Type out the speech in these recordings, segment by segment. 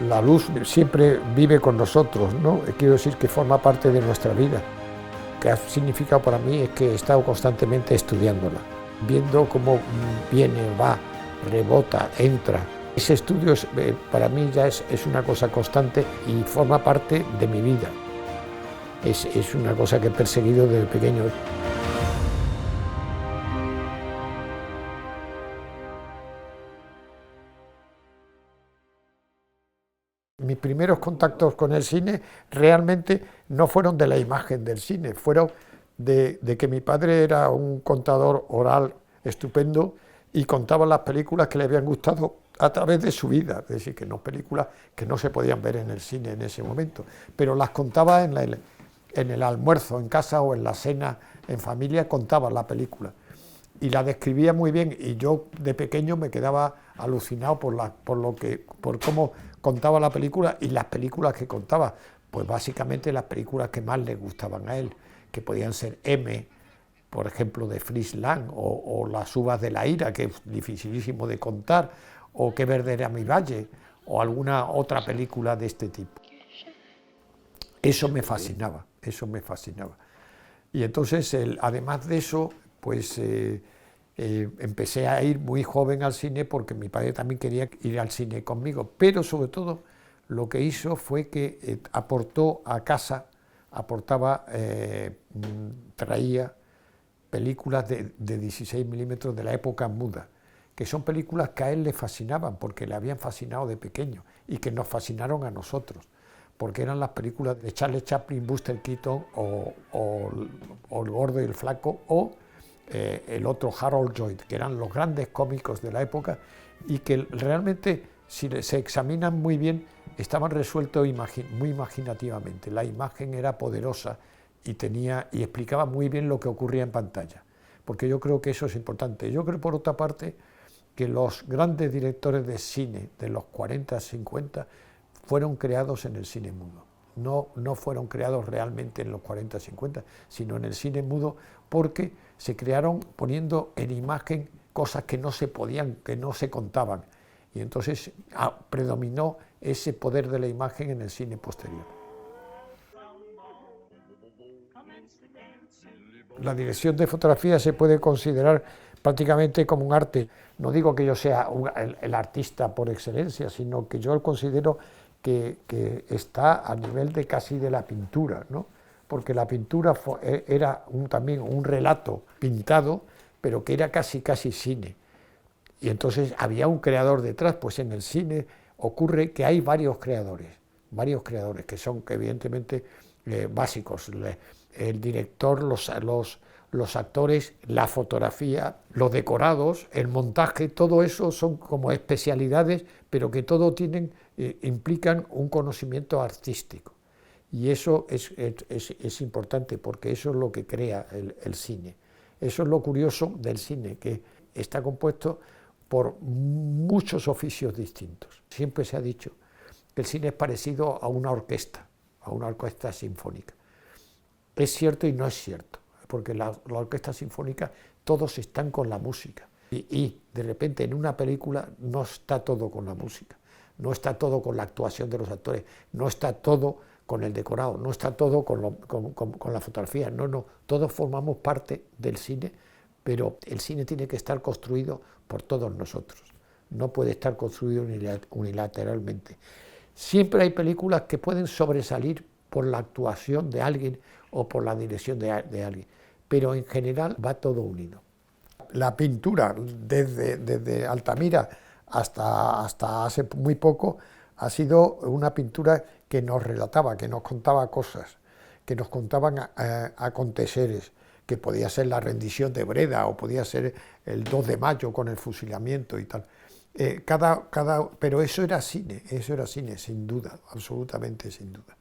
La luz siempre vive con nosotros, ¿no? Quiero decir que forma parte de nuestra vida. Lo que ha significado para mí es que he estado constantemente estudiándola, viendo cómo viene, va, rebota, entra. Ese estudio para mí ya es una cosa constante y forma parte de mi vida. Es una cosa que he perseguido desde pequeño. Mis primeros contactos con el cine realmente no fueron de la imagen del cine, fueron de que mi padre era un contador oral estupendo y contaba las películas que le habían gustado a través de su vida, es decir, que no películas que no se podían ver en el cine en ese momento, pero las contaba en el almuerzo en casa o en la cena en familia, contaba la película y la describía muy bien, y yo de pequeño me quedaba alucinado por cómo contaba la película y las películas que contaba, pues básicamente las películas que más le gustaban a él, que podían ser M, por ejemplo, de Fritz Lang, o Las uvas de la ira, que es dificilísimo de contar, o Qué verde era mi valle, o alguna otra película de este tipo. Eso me fascinaba, eso me fascinaba. Y entonces, además de eso, pues empecé a ir muy joven al cine porque mi padre también quería ir al cine conmigo, pero sobre todo lo que hizo fue que aportó a casa, traía películas de 16 milímetros de la época muda, que son películas que a él le fascinaban porque le habían fascinado de pequeño y que nos fascinaron a nosotros, porque eran las películas de Charlie Chaplin, Buster Keaton o El gordo y el flaco, o el otro Harold Lloyd, que eran los grandes cómicos de la época y que realmente, si se examinan muy bien, estaban resueltos muy imaginativamente. La imagen era poderosa y explicaba muy bien lo que ocurría en pantalla, porque yo creo que eso es importante. Yo creo, por otra parte, que los grandes directores de cine de los 40, 50 fueron creados en el cine mudo. No fueron creados realmente en los 40, 50, sino en el cine mudo, porque se crearon poniendo en imagen cosas que no se podían, que no se contaban. Y entonces predominó ese poder de la imagen en el cine posterior. La dirección de fotografía se puede considerar prácticamente como un arte. No digo que yo sea el artista por excelencia, sino que yo considero que está a nivel de casi de la pintura, ¿no? Porque la pintura era también un relato pintado, pero que era casi cine. Y entonces había un creador detrás. Pues en el cine ocurre que hay varios creadores que son evidentemente básicos. El director, los actores, la fotografía, los decorados, el montaje, todo eso son como especialidades, pero que todo implican un conocimiento artístico. Y eso es importante, porque eso es lo que crea el cine. Eso es lo curioso del cine, que está compuesto por muchos oficios distintos. Siempre se ha dicho que el cine es parecido a una orquesta sinfónica. Es cierto y no es cierto, porque la orquesta sinfónica, todos están con la música. Y de repente en una película no está todo con la música, no está todo con la actuación de los actores, no está todo con el decorado, no está todo con la fotografía, no, todos formamos parte del cine, pero el cine tiene que estar construido por todos nosotros, no puede estar construido unilateralmente. Siempre hay películas que pueden sobresalir por la actuación de alguien o por la dirección de alguien, pero en general va todo unido. La pintura, desde Altamira hasta hace muy poco, ha sido una pintura que nos relataba, que nos contaba cosas, que nos contaban aconteceres, que podía ser la rendición de Breda o podía ser el 2 de mayo con el fusilamiento y tal. Pero eso era cine, sin duda, absolutamente sin duda.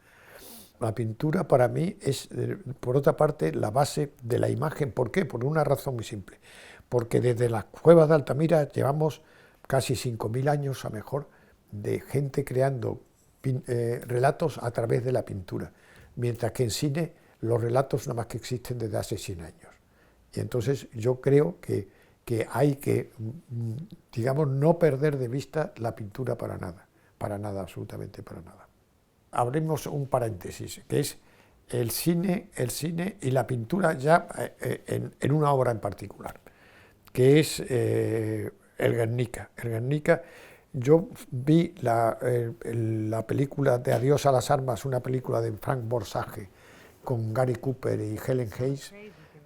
La pintura para mí es, por otra parte, la base de la imagen. ¿Por qué? Por una razón muy simple. Porque desde las cuevas de Altamira llevamos casi 5.000 años a mejor de gente creando relatos a través de la pintura, mientras que en cine los relatos nada más que existen desde hace 100 años. Y entonces yo creo que hay que, digamos, no perder de vista la pintura para nada. para nada, absolutamente para nada. Abrimos un paréntesis, que es el cine y la pintura ya en una obra en particular, que es el Guernica. El Guernica, yo vi la película de Adiós a las armas, una película de Frank Borzage con Gary Cooper y Helen Hayes,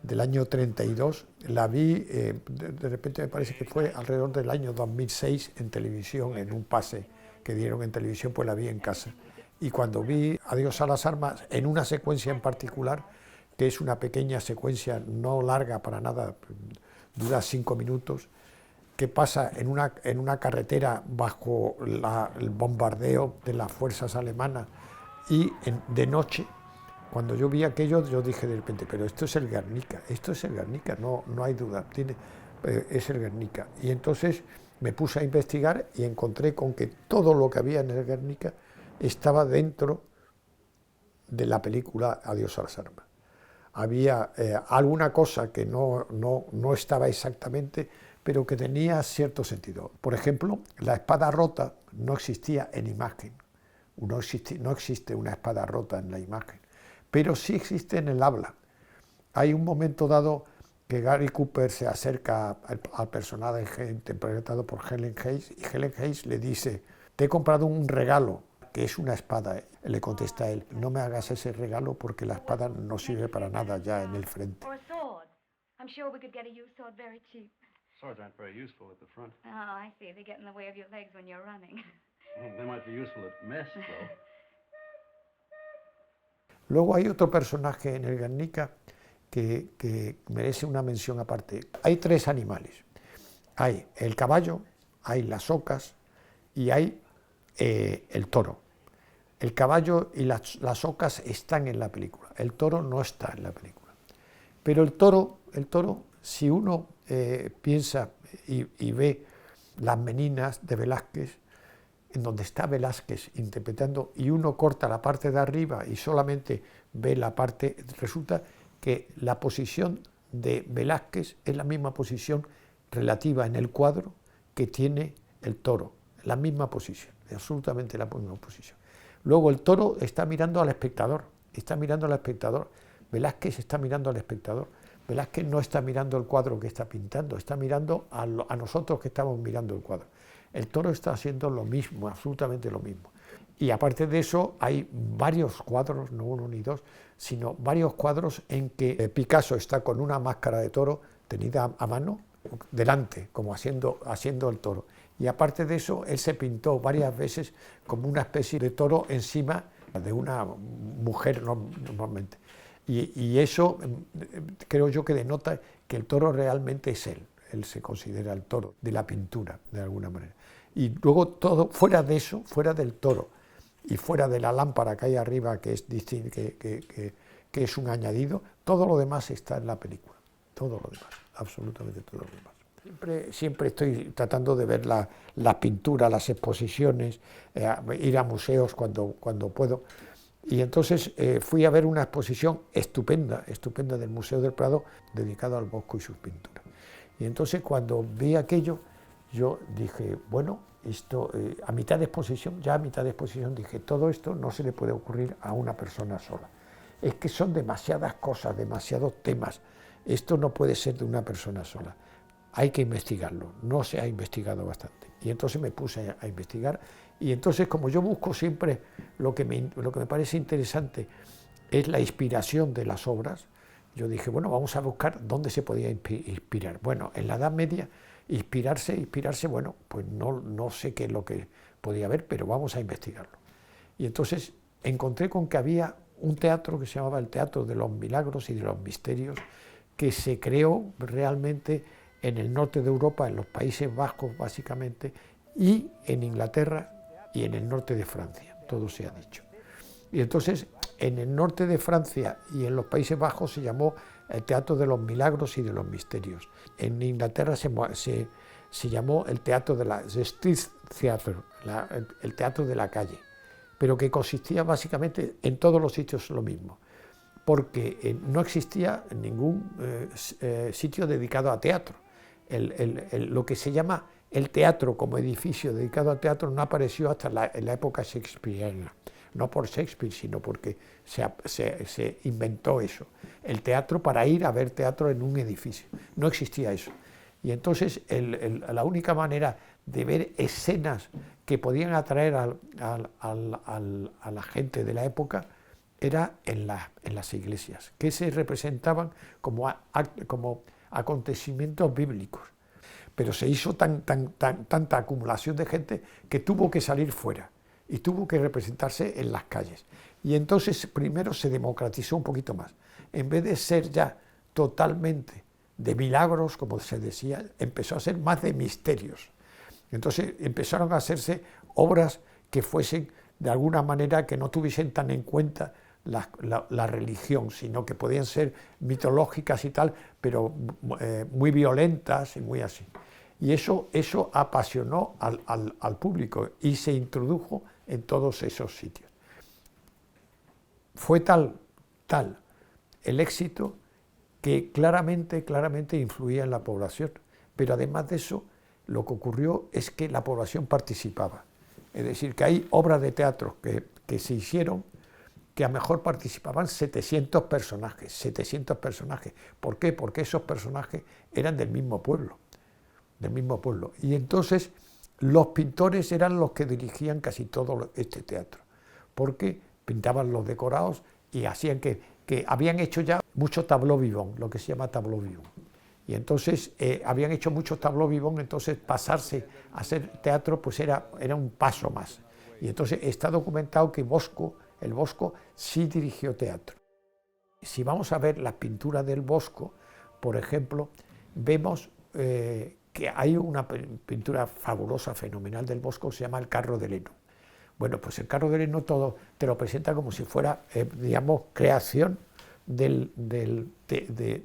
del año 32, la vi, de repente me parece que fue alrededor del año 2006 en televisión, en un pase que dieron en televisión, pues la vi en casa. Y cuando vi Adiós a las armas, en una secuencia en particular, que es una pequeña secuencia, no larga para nada, dura 5 minutos, que pasa en una carretera bajo el bombardeo de las fuerzas alemanas y de noche. Cuando yo vi aquello, yo dije de repente, pero esto es el Guernica, no hay duda, es el Guernica. Y entonces me puse a investigar y encontré con que todo lo que había en el Guernica estaba dentro de la película Adiós a las armas. Había alguna cosa que no estaba exactamente, pero que tenía cierto sentido. Por ejemplo, la espada rota no existía en imagen, no existe una espada rota en la imagen, pero sí existe en el habla. Hay un momento dado que Gary Cooper se acerca al personaje interpretado por Helen Hayes y Helen Hayes le dice, te he comprado un regalo, que es una espada. Le contesta él, no me hagas ese regalo porque la espada no sirve para nada ya en el frente. Swords aren't very useful at the front. Oh, I see. They get in the way of your legs when you're running. They might be useful at mess, though. Luego hay otro personaje en el Guernica que merece una mención aparte. Hay 3 animales. Hay el caballo, hay las ocas y hay el toro. El caballo y las ocas están en la película. El toro no está en la película. Pero el toro, si uno piensa y ve Las Meninas de Velázquez, en donde está Velázquez interpretando, y uno corta la parte de arriba y solamente ve la parte, resulta que la posición de Velázquez es la misma posición relativa en el cuadro que tiene el toro, la misma posición, absolutamente la misma posición. Luego el toro está mirando al espectador, Velázquez está mirando al espectador. Velázquez no está mirando el cuadro que está pintando, está mirando a nosotros que estamos mirando el cuadro. El toro está haciendo lo mismo, absolutamente lo mismo. Y aparte de eso, hay varios cuadros, no uno ni dos, sino varios cuadros en que Picasso está con una máscara de toro tenida a mano, delante, como haciendo el toro. Y aparte de eso, él se pintó varias veces como una especie de toro encima de una mujer normalmente. Y eso creo yo que denota que el toro realmente es él se considera el toro de la pintura, de alguna manera. Y luego todo, fuera de eso, fuera del toro y fuera de la lámpara que hay arriba, que es distinto, que es un añadido, todo lo demás está en la película, todo lo demás, absolutamente todo lo demás. Siempre estoy tratando de ver las pinturas, las exposiciones, ir a museos cuando puedo. Y entonces fui a ver una exposición estupenda del Museo del Prado dedicada al Bosco y sus pinturas. Y entonces cuando vi aquello, yo dije, bueno, esto a mitad de exposición dije, todo esto no se le puede ocurrir a una persona sola. Es que son demasiadas cosas, demasiados temas. Esto no puede ser de una persona sola. Hay que investigarlo, no se ha investigado bastante. Y entonces me puse a investigar, y entonces como yo busco siempre lo que me parece interesante es la inspiración de las obras, yo dije, bueno, vamos a buscar dónde se podía inspirar. Bueno, en la Edad Media, inspirarse, bueno, pues no sé qué es lo que podía haber, pero vamos a investigarlo. Y entonces encontré con que había un teatro que se llamaba el Teatro de los Milagros y de los Misterios, que se creó realmente en el norte de Europa, en los Países Bajos básicamente, y en Inglaterra y en el norte de Francia, todo se ha dicho. Y entonces en el norte de Francia y en los Países Bajos se llamó el Teatro de los Milagros y de los Misterios. En Inglaterra se llamó el Teatro de la Street Theatre, el teatro de la calle, pero que consistía básicamente en todos los sitios lo mismo, porque no existía ningún sitio dedicado a teatro. Lo que se llama el teatro como edificio dedicado al teatro no apareció hasta en la época shakespeariana. No por Shakespeare, sino porque se inventó eso. El teatro para ir a ver teatro en un edificio. No existía eso. Y entonces la única manera de ver escenas que podían atraer a la gente de la época era en las iglesias, que se representaban como acontecimientos bíblicos. Pero se hizo tanta acumulación de gente que tuvo que salir fuera y tuvo que representarse en las calles. Y entonces primero se democratizó un poquito más. En vez de ser ya totalmente de milagros, como se decía, empezó a ser más de misterios. Entonces empezaron a hacerse obras que fuesen de alguna manera que no tuviesen tan en cuenta la religión, sino que podían ser mitológicas y tal, pero muy violentas y muy así. Y eso apasionó al público y se introdujo en todos esos sitios. Fue tal el éxito que claramente influía en la población, pero además de eso, lo que ocurrió es que la población participaba. Es decir, que hay obras de teatro que se hicieron que a lo mejor participaban 700 personajes. ¿Por qué? Porque esos personajes eran del mismo pueblo. Y entonces los pintores eran los que dirigían casi todo este teatro, porque pintaban los decorados y hacían que habían hecho ya mucho tableau vivant, lo que se llama tableau vivant. Y entonces habían hecho muchos tableau vivant, entonces pasarse a hacer teatro pues era un paso más. Y entonces está documentado que el Bosco sí dirigió teatro. Si vamos a ver las pinturas del Bosco, por ejemplo, vemos que hay una pintura fabulosa, fenomenal del Bosco, que se llama El carro de heno. Bueno, pues el carro de heno todo te lo presenta como si fuera, digamos, creación de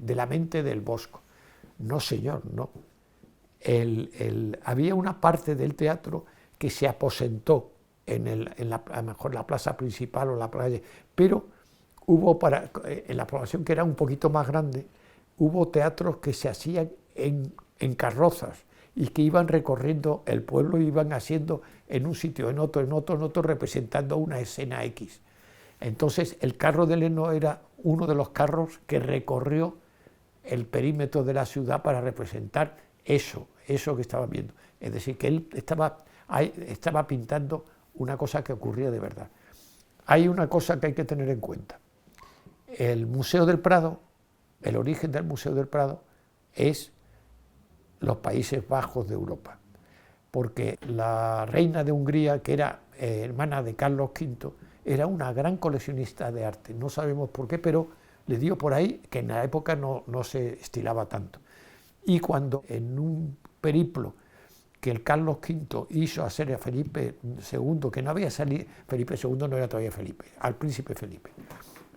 la mente del Bosco. No, señor, no. Había una parte del teatro que se aposentó a lo mejor la plaza principal o la playa, pero hubo en la población que era un poquito más grande, hubo teatros que se hacían en carrozas y que iban recorriendo el pueblo, iban haciendo en un sitio, en otro, representando una escena X. Entonces el carro de heno era uno de los carros que recorrió el perímetro de la ciudad para representar eso que estaban viendo. Es decir, que él estaba pintando una cosa que ocurría de verdad. Hay una cosa que hay que tener en cuenta. El Museo del Prado, el origen del Museo del Prado es los Países Bajos de Europa, porque la reina de Hungría, que era hermana de Carlos V, era una gran coleccionista de arte. No sabemos por qué, pero le dio por ahí que en la época no se estilaba tanto. Y cuando en un periplo que el Carlos V hizo hacer a Felipe II, que no había salido, Felipe II no era todavía Felipe, al príncipe Felipe,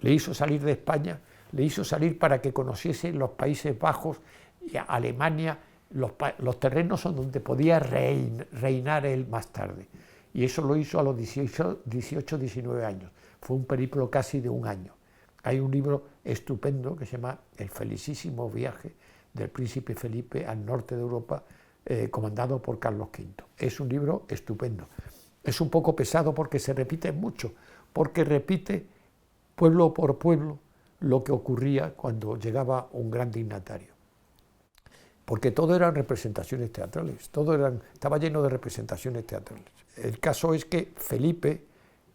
le hizo salir de España, le hizo salir para que conociese los Países Bajos y Alemania, los terrenos donde podía reinar él más tarde. Y eso lo hizo a los 18, 19 años. Fue un periplo casi de un año. Hay un libro estupendo que se llama El felicísimo viaje del príncipe Felipe al norte de Europa, comandado por Carlos V. Es un libro estupendo. Es un poco pesado porque se repite mucho, porque repite pueblo por pueblo lo que ocurría cuando llegaba un gran dignatario. Porque todo eran representaciones teatrales, estaba lleno de representaciones teatrales. El caso es que Felipe,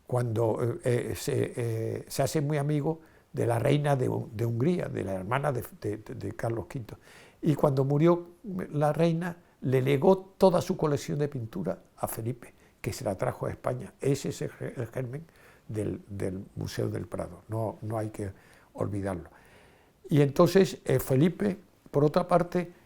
cuando se hace muy amigo de la reina de Hungría, de la hermana de Carlos V, y cuando murió la reina, le legó toda su colección de pintura a Felipe, que se la trajo a España. Ese es el germen del Museo del Prado, no hay que olvidarlo. Y entonces Felipe, por otra parte,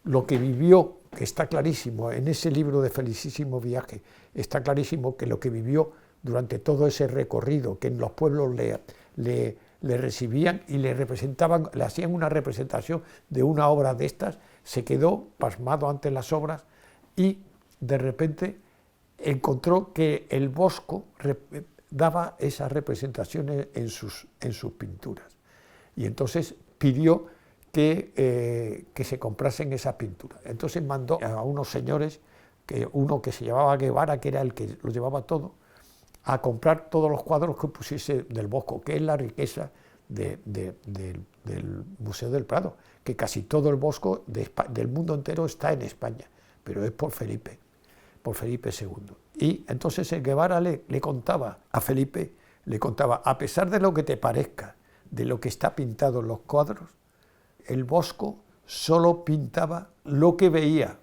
lo que vivió, que está clarísimo, en ese libro de Felicísimo Viaje, está clarísimo que lo que vivió durante todo ese recorrido, que en los pueblos le recibían y le representaban, le hacían una representación de una obra de estas, se quedó pasmado ante las obras y de repente encontró que el Bosco daba esas representaciones en sus pinturas. Y entonces pidió que se comprasen esas pinturas. Entonces mandó a unos señores, uno que se llamaba Guevara, que era el que lo llevaba todo, a comprar todos los cuadros que pusiese del Bosco, que es la riqueza del Museo del Prado, que casi todo el Bosco del mundo entero está en España, pero es por Felipe II. Y entonces el Guevara le contaba a Felipe, a pesar de lo que te parezca, de lo que está pintado en los cuadros, el Bosco solo pintaba lo que veía,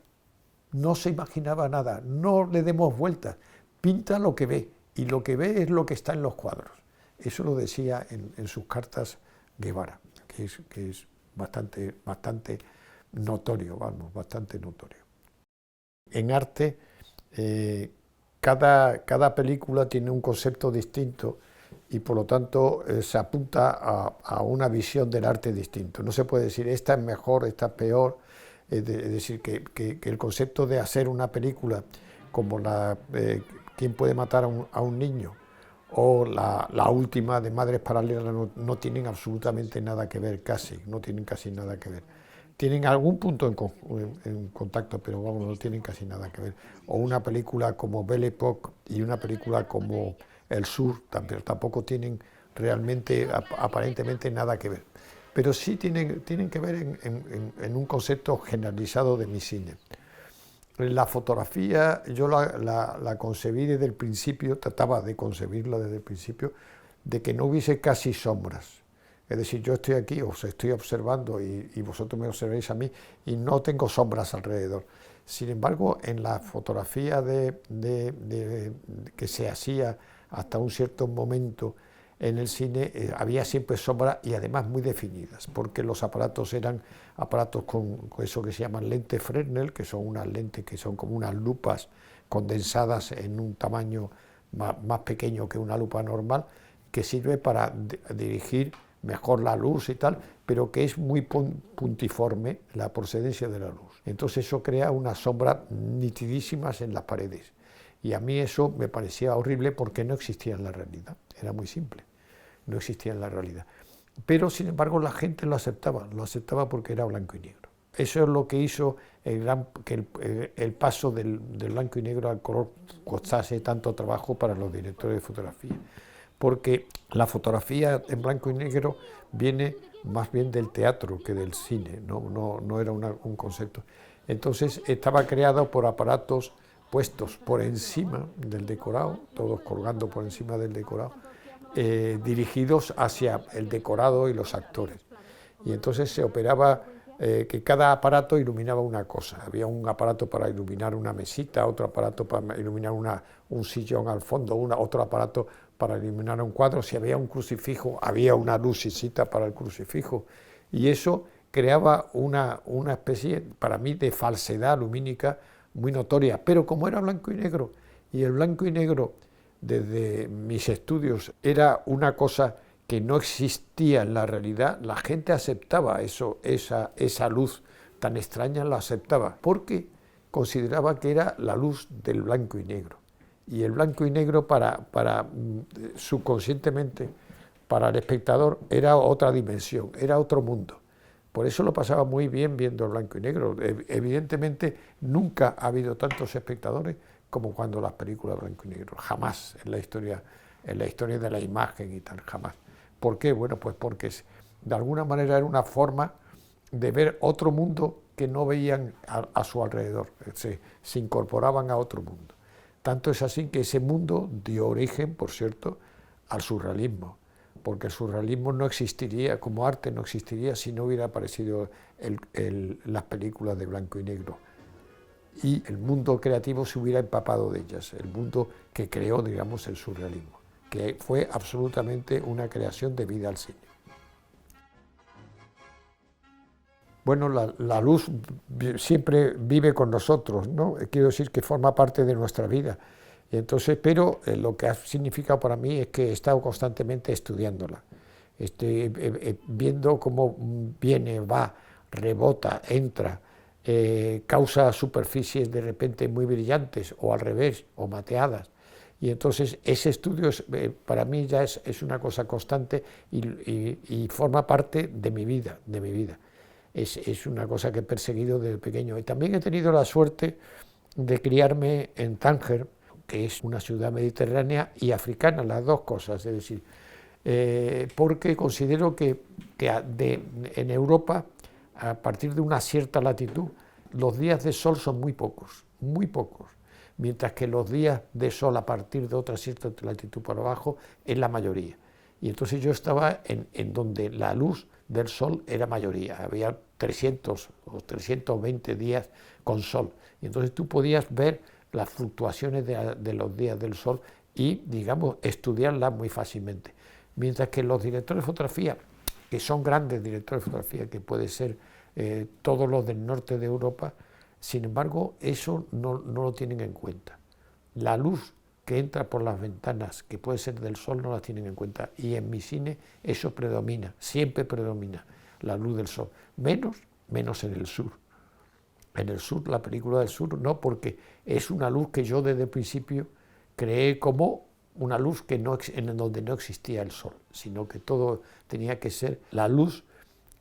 no se imaginaba nada, no le demos vueltas, pinta lo que ve, y lo que ve es lo que está en los cuadros. Eso lo decía en sus cartas Guevara, que es bastante notorio, bastante notorio. En arte, cada película tiene un concepto distinto y por lo tanto se apunta a una visión del arte distinto. No se puede decir esta es mejor, esta es peor, es decir, que el concepto de hacer una película como ¿Quién puede matar a un niño? O la última de Madres Paralelas no tienen absolutamente nada que ver, no tienen casi nada que ver. Tienen algún punto en contacto, pero vamos, no tienen casi nada que ver. O una película como Belle Époque y una película como El Sur, pero tampoco tienen realmente, aparentemente, nada que ver. Pero sí tienen que ver en un concepto generalizado de mi cine. La fotografía yo la concebí desde el principio, trataba de concebirla desde el principio, de que no hubiese casi sombras. Es decir, yo estoy aquí, os estoy observando y vosotros me observéis a mí y no tengo sombras alrededor. Sin embargo, en la fotografía que se hacía hasta un cierto momento en el cine había siempre sombras y además muy definidas, porque los aparatos eran aparatos con eso que se llaman lentes Fresnel, que son unas lentes que son como unas lupas condensadas en un tamaño más pequeño que una lupa normal, que sirve para dirigir mejor la luz y tal, pero que es muy puntiforme la procedencia de la luz. Entonces eso crea unas sombras nitidísimas en las paredes. Y a mí eso me parecía horrible porque no existía en la realidad, era muy simple, no existía en la realidad. Pero sin embargo la gente lo aceptaba porque era blanco y negro. Eso es lo que hizo que el paso del blanco y negro al color costase tanto trabajo para los directores de fotografía. Porque la fotografía en blanco y negro viene más bien del teatro que del cine, no era un concepto. Entonces estaba creado por aparatos puestos por encima del decorado, todos colgando por encima del decorado, dirigidos hacia el decorado y los actores. Y entonces se operaba que cada aparato iluminaba una cosa. Había un aparato para iluminar una mesita, otro aparato para iluminar un sillón al fondo, otro aparato para iluminar un cuadro. Si había un crucifijo, había una lucecita para el crucifijo. Y eso creaba una especie, para mí, de falsedad lumínica muy notoria. Pero como era blanco y negro, y el blanco y negro, desde mis estudios, era una cosa que no existía en la realidad, la gente aceptaba esa luz tan extraña, la aceptaba, porque consideraba que era la luz del blanco y negro. Y el blanco y negro subconscientemente, para el espectador, era otra dimensión, era otro mundo. Por eso lo pasaba muy bien viendo el blanco y negro. Evidentemente nunca ha habido tantos espectadores como cuando las películas blanco y negro, jamás en la historia de la imagen y tal, jamás. ¿Por qué? Bueno, pues porque de alguna manera era una forma de ver otro mundo que no veían a su alrededor, se incorporaban a otro mundo. Tanto es así que ese mundo dio origen, por cierto, al surrealismo, porque el surrealismo no existiría, como arte no existiría si no hubiera aparecido las películas de blanco y negro. Y el mundo creativo se hubiera empapado de ellas, el mundo que creó, digamos, el surrealismo, que fue absolutamente una creación debida al cine. Bueno, la luz siempre vive con nosotros, ¿no? Quiero decir que forma parte de nuestra vida. Entonces, pero lo que ha significado para mí es que he estado constantemente estudiándola, viendo cómo viene, va, rebota, entra, causa superficies de repente muy brillantes o al revés, o mateadas. Y entonces ese estudio para mí ya es una cosa constante y forma parte de mi vida, es una cosa que he perseguido desde pequeño. Y también he tenido la suerte de criarme en Tánger, que es una ciudad mediterránea y africana, las dos cosas, es decir, porque considero que en Europa, a partir de una cierta latitud, los días de sol son muy pocos, mientras que los días de sol a partir de otra cierta latitud para abajo es la mayoría. Y entonces yo estaba en donde la luz del sol era mayoría, había 300 o 320 días con sol, y entonces tú podías ver las fluctuaciones de los días del sol y, digamos, estudiarlas muy fácilmente. Mientras que los directores de fotografía, que son grandes directores de fotografía, que puede ser todos los del norte de Europa, sin embargo, eso no lo tienen en cuenta. La luz que entra por las ventanas, que puede ser del sol, no la tienen en cuenta. Y en mi cine eso predomina, siempre predomina, la luz del sol. Menos en el sur. En el sur, la película del sur, no, porque es una luz que yo desde el principio creé como una luz en donde no existía el sol, sino que todo tenía que ser la luz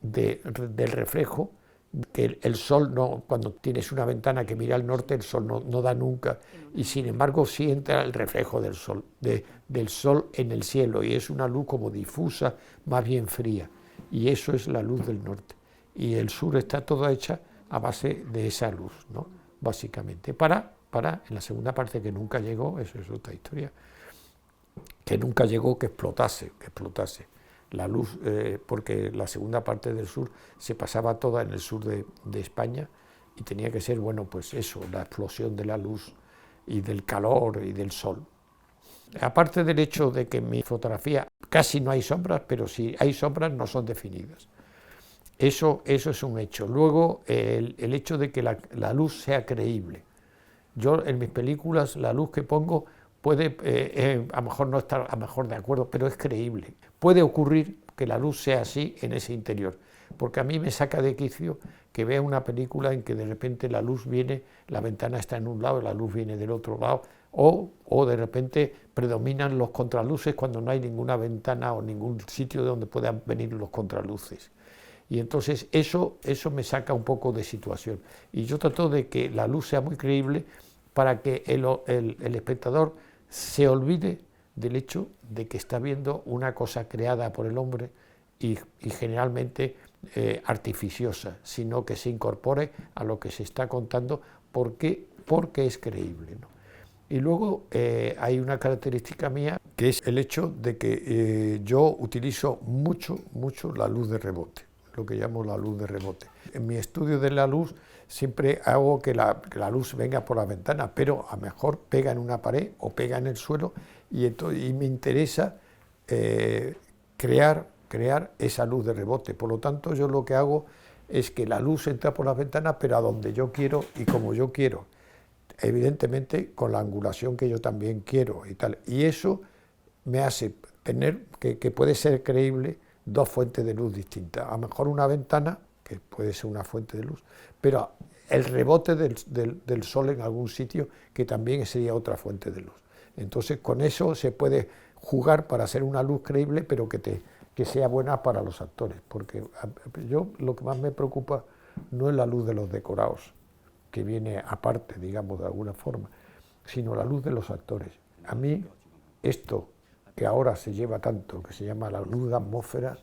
del reflejo, que el sol no, cuando tienes una ventana que mira al norte, el sol no da nunca, y sin embargo sí entra el reflejo del sol, del sol en el cielo, y es una luz como difusa, más bien fría, y eso es la luz del norte. Y el sur está toda hecha a base de esa luz, ¿no? Básicamente, para en la segunda parte que nunca llegó, eso es otra historia, que nunca llegó que explotase la luz, porque la segunda parte del sur se pasaba toda en el sur de España y tenía que ser, bueno, pues eso, la explosión de la luz y del calor y del sol. Aparte del hecho de que en mi fotografía casi no hay sombras, pero si hay sombras no son definidas. Eso es un hecho. Luego, el hecho de que la luz sea creíble. Yo en mis películas la luz que pongo puede a lo mejor no estar a lo mejor de acuerdo, pero es creíble. Puede ocurrir que la luz sea así en ese interior, porque a mí me saca de quicio que vea una película en que de repente la luz viene, la ventana está en un lado y la luz viene del otro lado, o de repente predominan los contraluces cuando no hay ninguna ventana o ningún sitio de donde puedan venir los contraluces. Y entonces eso me saca un poco de situación. Y yo trato de que la luz sea muy creíble para que el espectador se olvide del hecho de que está viendo una cosa creada por el hombre y generalmente artificiosa, sino que se incorpore a lo que se está contando porque es creíble, ¿no? Y luego hay una característica mía que es el hecho de que yo utilizo mucho la luz de rebote, lo que llamo la luz de rebote. En mi estudio de la luz siempre hago que la luz venga por la ventana, pero a lo mejor pega en una pared o pega en el suelo y me interesa crear esa luz de rebote. Por lo tanto, yo lo que hago es que la luz entra por las ventanas, pero a donde yo quiero y como yo quiero. Evidentemente con la angulación que yo también quiero y tal. Y eso me hace tener que puede ser creíble dos fuentes de luz distintas. A lo mejor una ventana, que puede ser una fuente de luz, pero el rebote del sol en algún sitio, que también sería otra fuente de luz. Entonces con eso se puede jugar para hacer una luz creíble, pero que sea buena para los actores, porque yo lo que más me preocupa no es la luz de los decorados, que viene aparte, digamos, de alguna forma, sino la luz de los actores. A mí esto que ahora se lleva tanto, que se llama la luz de atmósfera,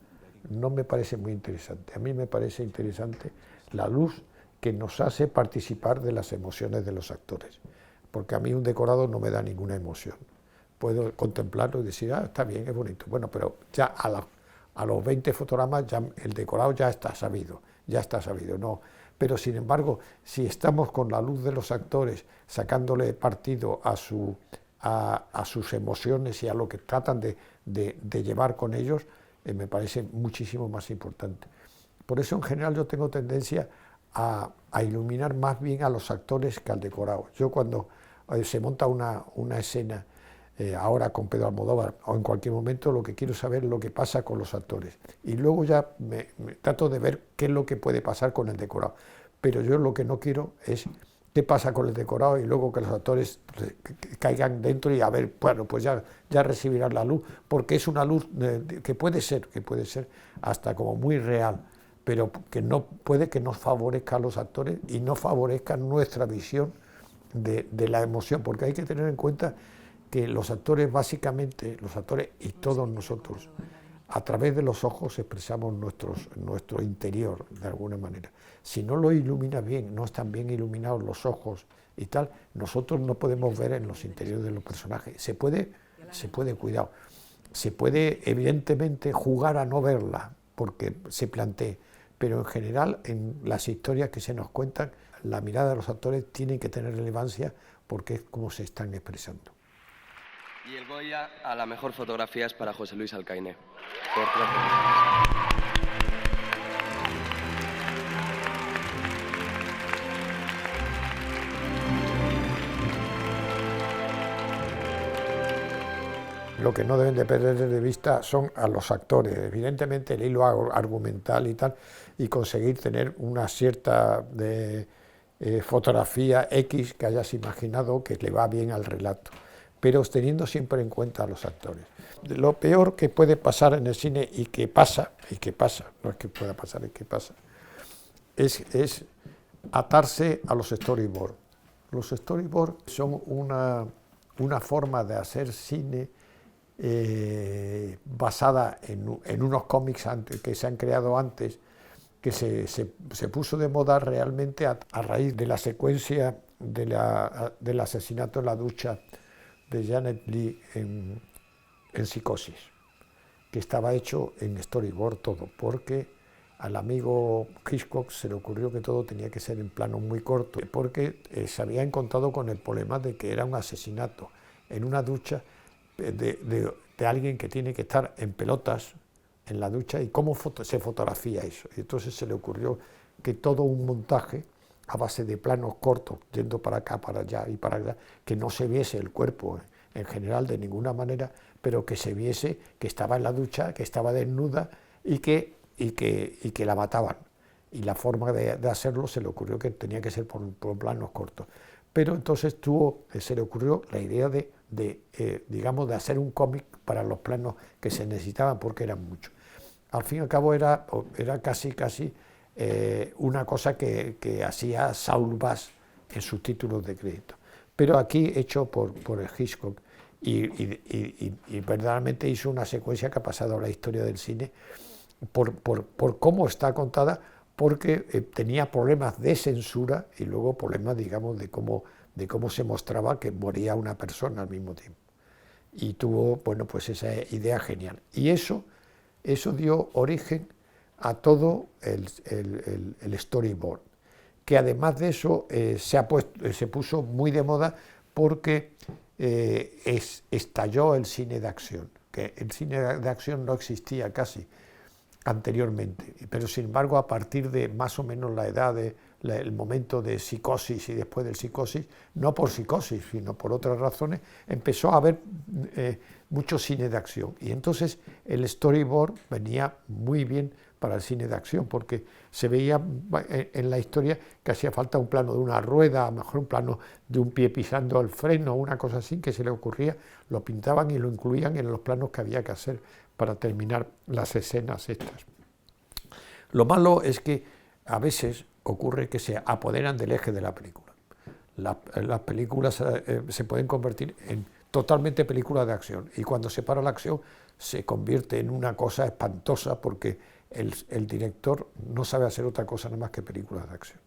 no me parece muy interesante. A mí me parece interesante la luz que nos hace participar de las emociones de los actores, porque a mí un decorado no me da ninguna emoción. Puedo contemplarlo y decir, está bien, es bonito. Bueno, pero ya a los 20 fotogramas ya el decorado ya está sabido, no. Pero sin embargo, si estamos con la luz de los actores sacándole partido a sus emociones y a lo que tratan de llevar con ellos, me parece muchísimo más importante. Por eso en general yo tengo tendencia a iluminar más bien a los actores que al decorado. Yo cuando se monta una escena, ahora con Pedro Almodóvar o en cualquier momento, lo que quiero saber es lo que pasa con los actores. Y luego ya me trato de ver qué es lo que puede pasar con el decorado. Pero yo lo que no quiero es qué pasa con el decorado y luego que los actores caigan dentro y a ver, bueno, pues ya recibirán la luz, porque es una luz que puede ser hasta como muy real, pero que no puede que nos favorezca a los actores y no favorezca nuestra visión de la emoción, porque hay que tener en cuenta que los actores básicamente, los actores y todos nosotros, a través de los ojos expresamos nuestro interior de alguna manera. Si no lo ilumina bien, no están bien iluminados los ojos y tal, nosotros no podemos ver en los interiores de los personajes. Se puede, cuidado, se puede evidentemente jugar a no verla, porque se plantee, pero en general en las historias que se nos cuentan, la mirada de los actores tiene que tener relevancia porque es como se están expresando. Y el Goya a la mejor fotografía es para José Luis Alcaine. Lo que no deben de perder de vista son a los actores, evidentemente el hilo argumental y tal, y conseguir tener una cierta fotografía X que hayas imaginado que le va bien al relato, pero teniendo siempre en cuenta a los actores. Lo peor que puede pasar en el cine y que pasa, no es que pueda pasar, es que pasa, es atarse a los storyboards. Los storyboards son una forma de hacer cine basada en unos cómics que se han creado antes, que se puso de moda realmente a raíz de la secuencia del asesinato en la ducha de Janet Leigh en Psicosis, que estaba hecho en storyboard todo, porque al amigo Hitchcock se le ocurrió que todo tenía que ser en plano muy corto, porque se había encontrado con el problema de que era un asesinato en una ducha de alguien que tiene que estar en pelotas en la ducha, y cómo se fotografía eso. Y entonces se le ocurrió que todo un montaje a base de planos cortos, yendo para acá, para allá y para allá, que no se viese el cuerpo en general de ninguna manera, pero que se viese que estaba en la ducha, que estaba desnuda y que la mataban. Y la forma de hacerlo se le ocurrió que tenía que ser por planos cortos. Pero entonces se le ocurrió la idea digamos, de hacer un cómic para los planos que se necesitaban, porque eran muchos. Al fin y al cabo era casi una cosa que hacía Saul Bass en sus títulos de crédito. Pero aquí hecho por el Hitchcock, y verdaderamente hizo una secuencia que ha pasado a la historia del cine por cómo está contada, porque tenía problemas de censura y luego problemas, digamos, de cómo se mostraba que moría una persona al mismo tiempo. Y tuvo, bueno, pues esa idea genial. Y eso dio origen a todo el storyboard, que además de eso se puso muy de moda porque estalló el cine de acción, que el cine de acción no existía casi anteriormente, pero sin embargo a partir de más o menos la edad el momento de Psicosis y después del Psicosis, no por Psicosis, sino por otras razones, empezó a haber mucho cine de acción. Y entonces el storyboard venía muy bien para el cine de acción, porque se veía en la historia que hacía falta un plano de una rueda, a lo mejor un plano de un pie pisando el freno, una cosa así que se le ocurría, lo pintaban y lo incluían en los planos que había que hacer para terminar las escenas estas. Lo malo es que a veces ocurre que se apoderan del eje de la película. Las películas se pueden convertir en totalmente películas de acción, y cuando se para la acción se convierte en una cosa espantosa, porque el director no sabe hacer otra cosa nada más que películas de acción.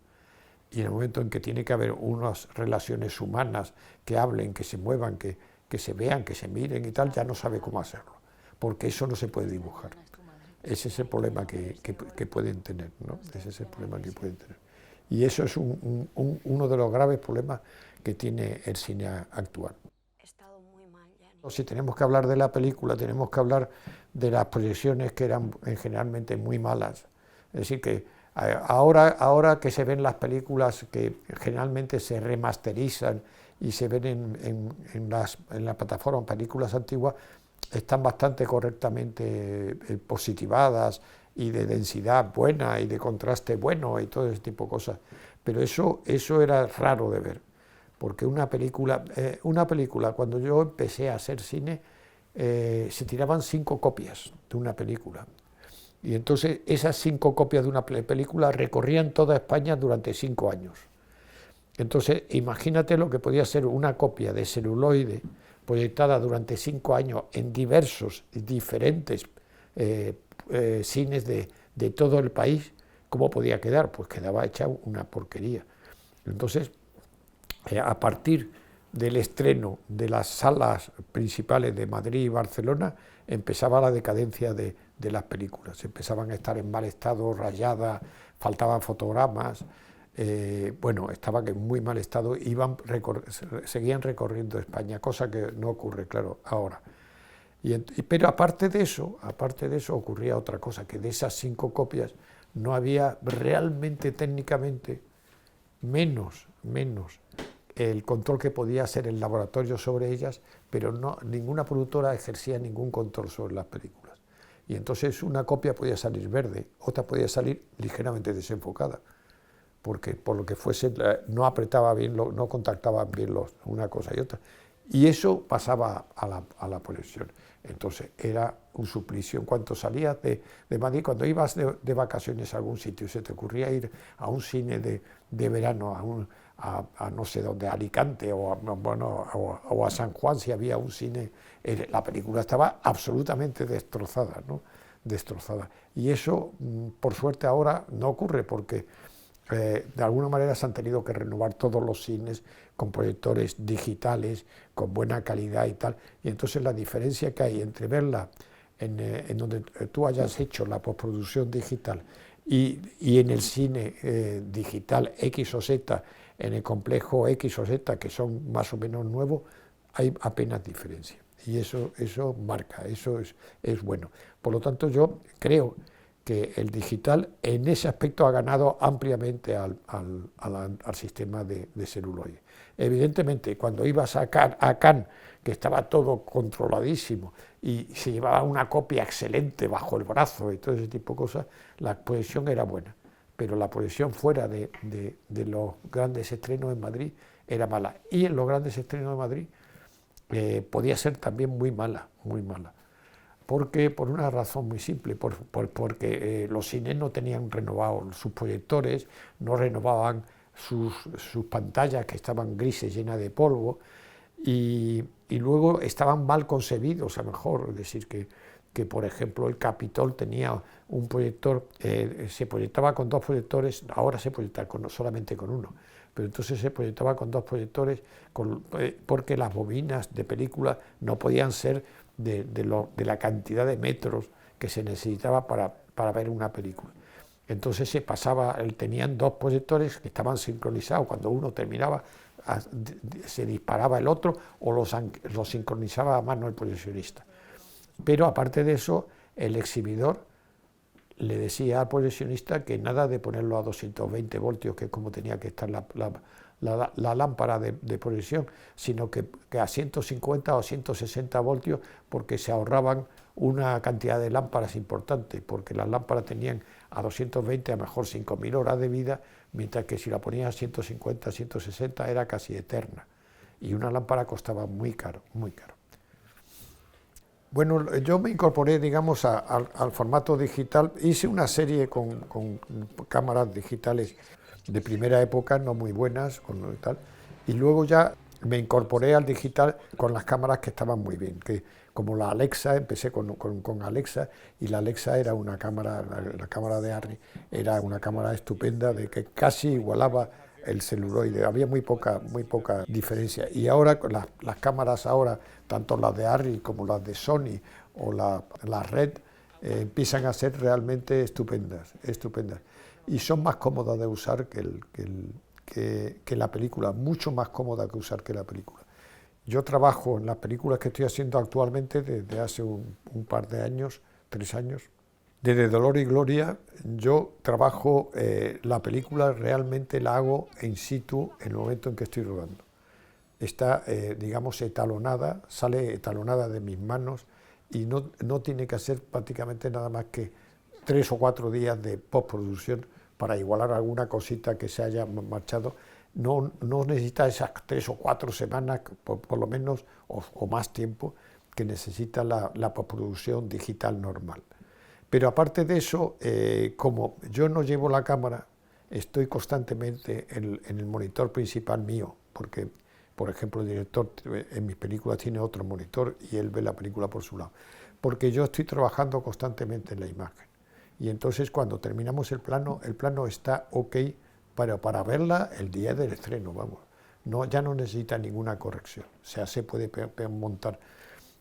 Y en el momento en que tiene que haber unas relaciones humanas que hablen, que se muevan, que se vean, que se miren y tal, ya no sabe cómo hacerlo, porque eso no se puede dibujar. Ese es el problema que pueden tener, ¿no? Ese es el problema que pueden tener. Y eso es uno de los graves problemas que tiene el cine actual. Si tenemos que hablar de la película, tenemos que hablar de las proyecciones, que eran generalmente muy malas. Es decir, que ahora que se ven las películas que generalmente se remasterizan y se ven en la plataforma, películas antiguas, están bastante correctamente positivadas y de densidad buena y de contraste bueno y todo ese tipo de cosas. Pero eso era raro de ver, porque una película, cuando yo empecé a hacer cine, se tiraban 5 copias de una película. Y entonces esas 5 copias de una película recorrían toda España durante 5 años. Entonces imagínate lo que podía ser una copia de celuloide proyectada durante 5 años en diversos, diferentes cines de todo el país. ¿Cómo podía quedar? Pues quedaba hecha una porquería. Entonces, a partir del estreno de las salas principales de Madrid y Barcelona, empezaba la decadencia de las películas. Empezaban a estar en mal estado, rayadas, faltaban fotogramas, bueno, estaban en muy mal estado, seguían recorriendo España, cosa que no ocurre, claro, ahora. Pero aparte de eso ocurría otra cosa, que de esas 5 copias no había realmente técnicamente menos el control que podía hacer el laboratorio sobre ellas, pero ninguna productora ejercía ningún control sobre las películas. Y entonces una copia podía salir verde, otra podía salir ligeramente desenfocada, porque por lo que fuese no apretaba bien, no contactaban bien una cosa y otra. Y eso pasaba a la proyección. Entonces era un suplicio. En cuanto salías de Madrid, cuando ibas de vacaciones a algún sitio, se te ocurría ir a un cine de verano, a no sé dónde, a Alicante o a San Juan, si había un cine, la película estaba absolutamente destrozada, ¿no? Destrozada. Y eso, por suerte, ahora no ocurre, porque de alguna manera se han tenido que renovar todos los cines con proyectores digitales, con buena calidad y tal, y entonces la diferencia que hay entre verla en donde tú hayas hecho la postproducción digital y en el cine digital X o Z, en el complejo X o Z, que son más o menos nuevos, hay apenas diferencia, y eso marca, eso es bueno. Por lo tanto, yo creo que el digital en ese aspecto ha ganado ampliamente al sistema de celuloide. Evidentemente, cuando ibas a Cannes, que estaba todo controladísimo y se llevaba una copia excelente bajo el brazo y todo ese tipo de cosas, la proyección era buena, pero la proyección fuera de los grandes estrenos en Madrid era mala, y en los grandes estrenos de Madrid podía ser también muy mala, porque por una razón muy simple, porque los cines no tenían renovados sus proyectores, no renovaban sus pantallas, que estaban grises, llenas de polvo, y luego estaban mal concebidos, a lo mejor. Es decir, que por ejemplo el Capitol tenía un proyector, se proyectaba con 2 proyectores, ahora se proyecta solamente con uno, pero entonces se proyectaba con 2 proyectores porque las bobinas de película no podían ser de la cantidad de metros que se necesitaba para ver una película. Entonces tenían 2 proyectores que estaban sincronizados. Cuando uno terminaba, se disparaba el otro, o los sincronizaba a mano el proyeccionista. Pero aparte de eso, el exhibidor le decía al proyeccionista que nada de ponerlo a 220 voltios, que es como tenía que estar la lámpara de proyección, sino que a 150 o 160 voltios, porque se ahorraban una cantidad de lámparas importante, porque las lámparas tenían a 220 a lo mejor 5.000 horas de vida, mientras que si la ponías a 150, 160 era casi eterna, y una lámpara costaba muy caro, muy caro. Bueno, yo me incorporé, digamos, al formato digital. Hice una serie con cámaras digitales de primera época, no muy buenas, y luego ya me incorporé al digital con las cámaras que estaban muy bien, que como la Alexa, empecé con Alexa, y la Alexa era una cámara, la cámara de Arri, era una cámara estupenda, de que casi igualaba el celuloide, había muy poca diferencia. Y ahora las cámaras ahora, tanto las de Arri como las de Sony o la Red, empiezan a ser realmente estupendas, y son más cómodas de usar que la película, mucho más cómoda que usar que la película. Yo trabajo en las películas que estoy haciendo actualmente desde hace un par de años, 3 años. Desde Dolor y Gloria yo trabajo, la película realmente la hago in situ en el momento en que estoy rodando. Está, digamos, etalonada, sale etalonada de mis manos, y no tiene que hacer prácticamente nada más que 3 o 4 días de postproducción para igualar alguna cosita que se haya marchado. No necesita esas 3 o 4 semanas, por lo menos, o más tiempo, que necesita la postproducción digital normal. Pero aparte de eso, como yo no llevo la cámara, estoy constantemente en el monitor principal mío, porque, por ejemplo, el director en mis películas tiene otro monitor y él ve la película por su lado, porque yo estoy trabajando constantemente en la imagen. Y entonces cuando terminamos el plano está ok para verla el día del estreno, vamos. No, ya no necesita ninguna corrección, o sea, se puede montar.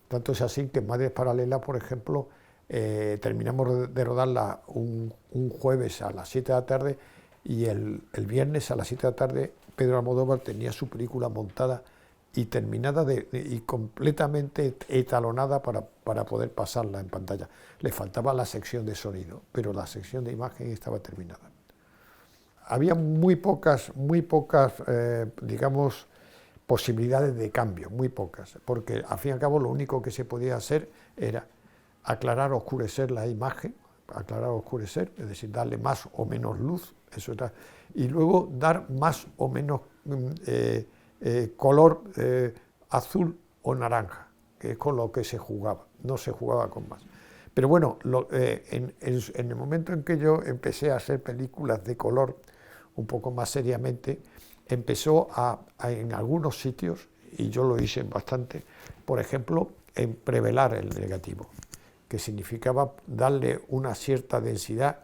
Tanto es así que Madres Paralelas, por ejemplo, terminamos de rodarla un jueves a las 7 de la tarde y el viernes a las 7 de la tarde Pedro Almodóvar tenía su película montada y terminada y completamente etalonada para poder pasarla en pantalla. Le faltaba la sección de sonido, pero la sección de imagen estaba terminada. Había muy pocas, digamos, posibilidades de cambio, muy pocas, porque al fin y al cabo lo único que se podía hacer era aclarar o oscurecer la imagen, aclarar o oscurecer, es decir, darle más o menos luz, eso era, y luego dar más o menos color azul o naranja, que es con lo que se jugaba, no se jugaba con más. Pero bueno, en el momento en que yo empecé a hacer películas de color un poco más seriamente, empezó en algunos sitios, y yo lo hice bastante, por ejemplo, en prevelar el negativo, que significaba darle una cierta densidad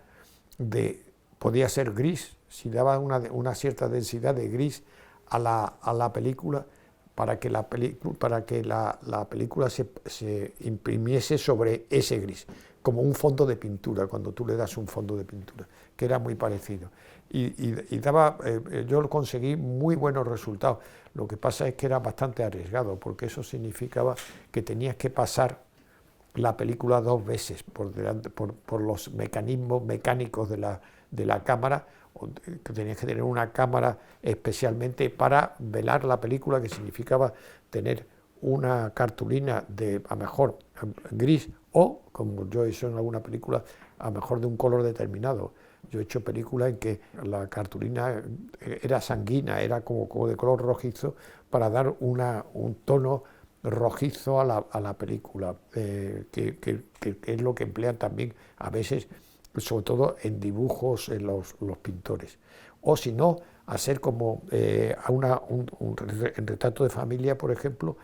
podía ser gris, si daba una cierta densidad de gris a la película, para que la película se imprimiese sobre ese gris, como un fondo de pintura, cuando tú le das un fondo de pintura, que era muy parecido. Yo conseguí muy buenos resultados. Lo que pasa es que era bastante arriesgado, porque eso significaba que tenías que pasar la película 2 veces por los mecanismos mecánicos de la cámara, que tenías que tener una cámara especialmente para velar la película, que significaba tener una cartulina de, a lo mejor, gris, o, como yo he hecho en alguna película, a lo mejor de un color determinado. Yo he hecho películas en que la cartulina era sanguínea, era como de color rojizo, para dar un tono rojizo a la película, que es lo que emplean también a veces, sobre todo en dibujos, en los pintores. O si no, hacer como un retrato de familia, por ejemplo,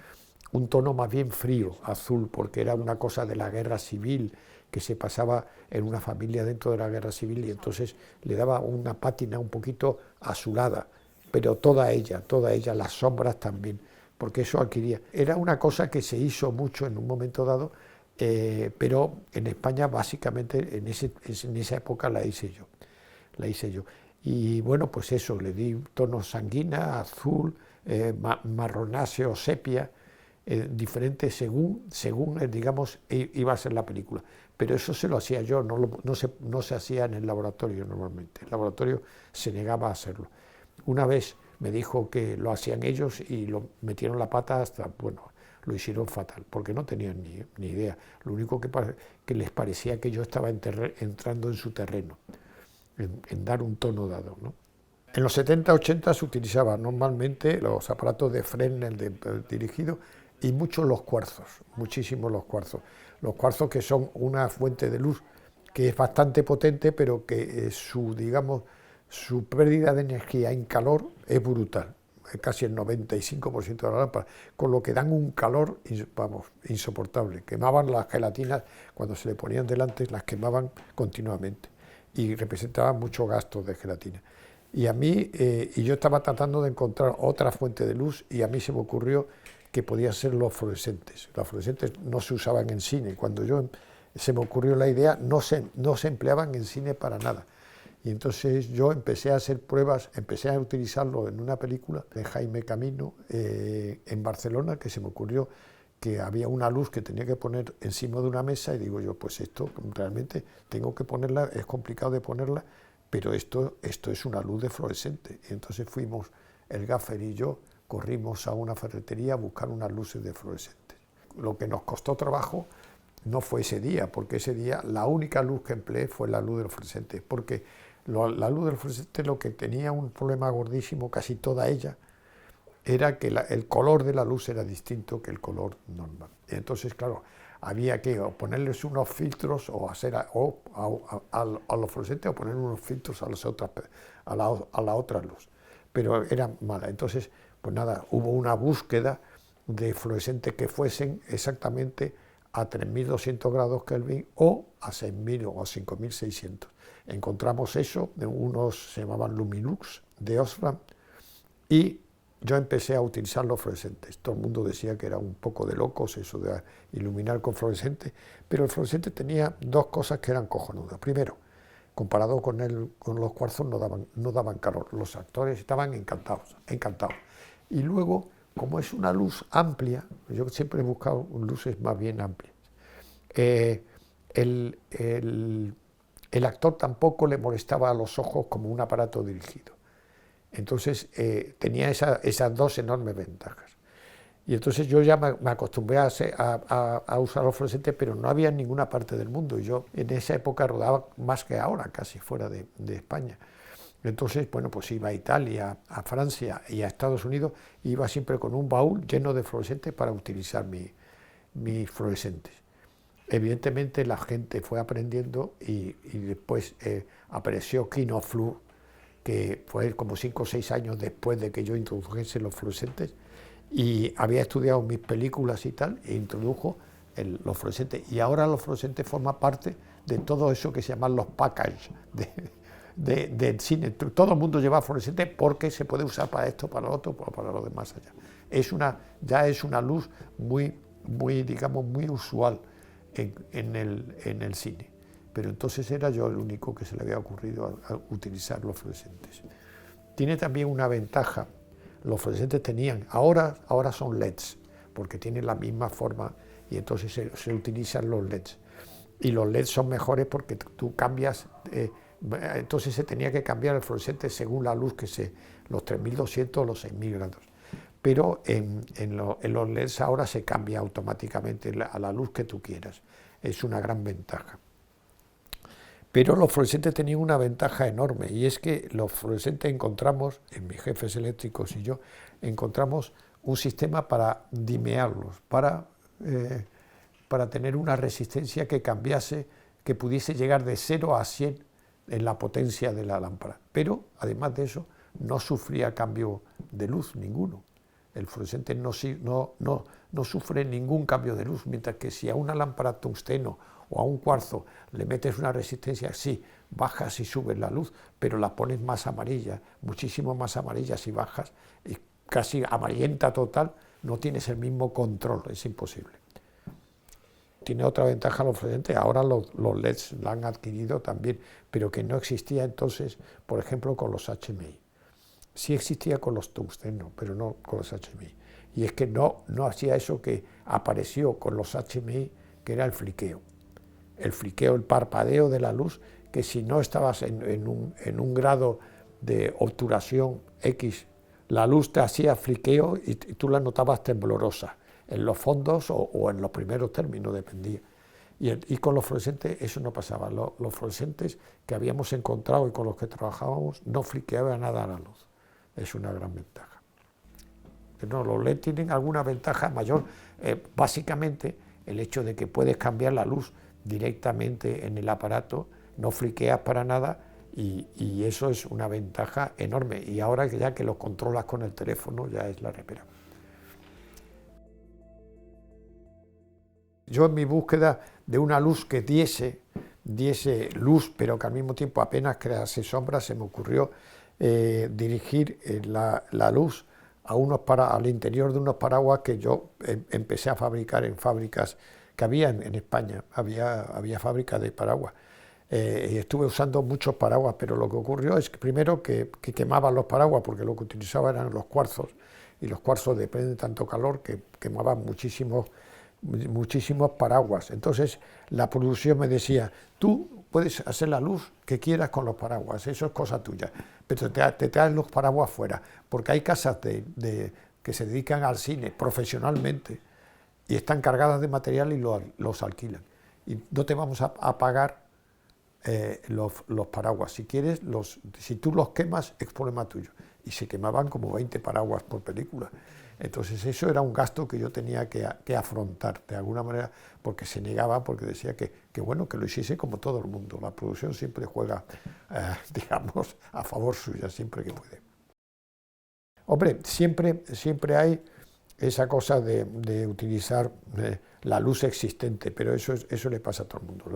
un tono más bien frío, azul, porque era una cosa de la guerra civil, que se pasaba en una familia dentro de la guerra civil, y entonces le daba una pátina un poquito azulada, pero toda ella, las sombras también, porque eso adquiría. Era una cosa que se hizo mucho en un momento dado, pero en España básicamente en esa época la hice yo. Y bueno, pues eso, le di tonos sanguíneos, azul, marronáceo, sepia, diferentes según digamos, iba a ser la película. Pero eso se lo hacía yo, no se hacía en el laboratorio normalmente. El laboratorio se negaba a hacerlo. Una vez me dijo que lo hacían ellos y lo metieron la pata hasta, bueno, lo hicieron fatal, porque no tenían ni idea. Lo único que les parecía que yo estaba entrando en su terreno, en dar un tono dado, ¿no? En los 70-80 se utilizaban normalmente los aparatos de Fresnel dirigido y muchos los cuarzos, muchísimos los cuarzos. Los cuarzos, que son una fuente de luz que es bastante potente, pero que su pérdida de energía en calor es brutal, casi el 95% de la lámpara, con lo que dan un calor, vamos, insoportable. Quemaban las gelatinas, cuando se le ponían delante, las quemaban continuamente y representaban mucho gasto de gelatina. Y a mí, yo estaba tratando de encontrar otra fuente de luz, y a mí se me ocurrió que podían ser los fluorescentes. Los fluorescentes no se usaban en cine. Cuando se me ocurrió la idea, no se empleaban en cine para nada. Y entonces yo empecé a hacer pruebas, empecé a utilizarlo en una película de Jaime Camino en Barcelona, que se me ocurrió que había una luz que tenía que poner encima de una mesa, y digo yo, pues esto realmente tengo que ponerla, es complicado de ponerla, pero esto es una luz de fluorescente. Y entonces fuimos, el gaffer y yo, corrimos a una ferretería a buscar unas luces de fluorescentes. Lo que nos costó trabajo no fue ese día, porque ese día la única luz que empleé fue la luz de los fluorescentes, porque la luz del fluorescente lo que tenía un problema gordísimo, casi toda ella, era que el color de la luz era distinto que el color normal. Entonces, claro, había que o ponerles unos filtros o hacer a los fluorescentes o poner unos filtros a la otra luz. Pero era mala. Entonces, pues nada, hubo una búsqueda de fluorescentes que fuesen exactamente a 3200 grados Kelvin o a 6000 o a 5600. Encontramos eso, unos se llamaban Luminux de Osram, y yo empecé a utilizar los fluorescentes. Todo el mundo decía que era un poco de locos eso de iluminar con fluorescentes, pero el fluorescente tenía dos cosas que eran cojonudas. Primero, comparado con los cuarzos no daban calor, los actores estaban encantados. Y luego, como es una luz amplia, yo siempre he buscado luces más bien amplias, el actor tampoco le molestaba a los ojos como un aparato dirigido. Entonces tenía esas dos enormes ventajas. Y entonces yo ya me acostumbré a usar los fluorescentes, pero no había en ninguna parte del mundo. Y yo en esa época rodaba más que ahora, casi fuera de España. Entonces, bueno, pues iba a Italia, a Francia y a Estados Unidos, y iba siempre con un baúl lleno de fluorescentes para utilizar mis fluorescentes. Evidentemente la gente fue aprendiendo y después apareció Kinoflux, que fue como 5 o 6 años después de que yo introdujese los fluorescentes, y había estudiado mis películas y tal, e introdujo los fluorescentes, y ahora los fluorescentes forman parte de todo eso que se llaman los packages del cine. Todo el mundo lleva fluorescentes porque se puede usar para esto, para lo otro, para lo demás allá. Ya es una luz muy, digamos, muy usual en el cine. Pero entonces era yo el único que se le había ocurrido a utilizar los fluorescentes. Tiene también una ventaja, los fluorescentes tenían, ahora son LEDs, porque tienen la misma forma y entonces se utilizan los LEDs. Y los LEDs son mejores porque tú cambias, entonces se tenía que cambiar el fluorescente según la luz, los 3200 o los 6000 grados. Pero en los LEDs ahora se cambia automáticamente a la luz que tú quieras. Es una gran ventaja. Pero los fluorescentes tenían una ventaja enorme, y es que los fluorescentes encontramos, en mis jefes eléctricos y yo, encontramos un sistema para dimearlos, para tener una resistencia que cambiase, que pudiese llegar de 0 a 100 en la potencia de la lámpara. Pero, además de eso, no sufría cambio de luz ninguno. El fluorescente no sufre ningún cambio de luz, mientras que si a una lámpara tungsteno o a un cuarzo le metes una resistencia, sí, bajas y subes la luz, pero la pones más amarilla, muchísimo más amarilla si bajas, y casi amarillenta total, no tienes el mismo control, es imposible. Tiene otra ventaja los fluorescentes, ahora los LEDs la han adquirido también, pero que no existía entonces, por ejemplo, con los HMI. Sí existía con los tungstenos, pero no con los HMI. Y es que no hacía eso que apareció con los HMI, que era el fliqueo. El fliqueo, el parpadeo de la luz, que si no estabas en un grado de obturación X, la luz te hacía fliqueo y tú la notabas temblorosa, en los fondos o en los primeros términos, dependía. Y con los fluorescentes eso no pasaba. Los fluorescentes que habíamos encontrado y con los que trabajábamos no fliqueaba nada a la luz. Es una gran ventaja. No, los LED tienen alguna ventaja mayor, básicamente el hecho de que puedes cambiar la luz directamente en el aparato, no fliqueas para nada y eso es una ventaja enorme. Y ahora que ya que lo controlas con el teléfono ya es la repera. Yo en mi búsqueda de una luz que diese luz, pero que al mismo tiempo apenas crease sombras, se me ocurrió dirigir la luz al interior de unos paraguas que yo empecé a fabricar en fábricas que había en España, había fábricas de paraguas. Y estuve usando muchos paraguas, pero lo que ocurrió es que primero que quemaban los paraguas, porque lo que utilizaba eran los cuarzos, y los cuarzos dependen de tanto calor que quemaban muchísimos paraguas. Entonces la producción me decía, tú puedes hacer la luz que quieras con los paraguas, eso es cosa tuya, pero te traes los paraguas fuera, porque hay casas que se dedican al cine profesionalmente y están cargadas de material y los alquilan. Y no te vamos a pagar los paraguas. Si quieres, si tú los quemas, es problema tuyo. y se quemaban como 20 paraguas por película. Entonces eso era un gasto que yo tenía que afrontar de alguna manera, porque se negaba, porque decía que bueno, que lo hiciese como todo el mundo. La producción siempre juega, digamos, a favor suya, siempre que puede. Hombre, siempre hay esa cosa de utilizar la luz existente, pero eso le pasa a todo el mundo.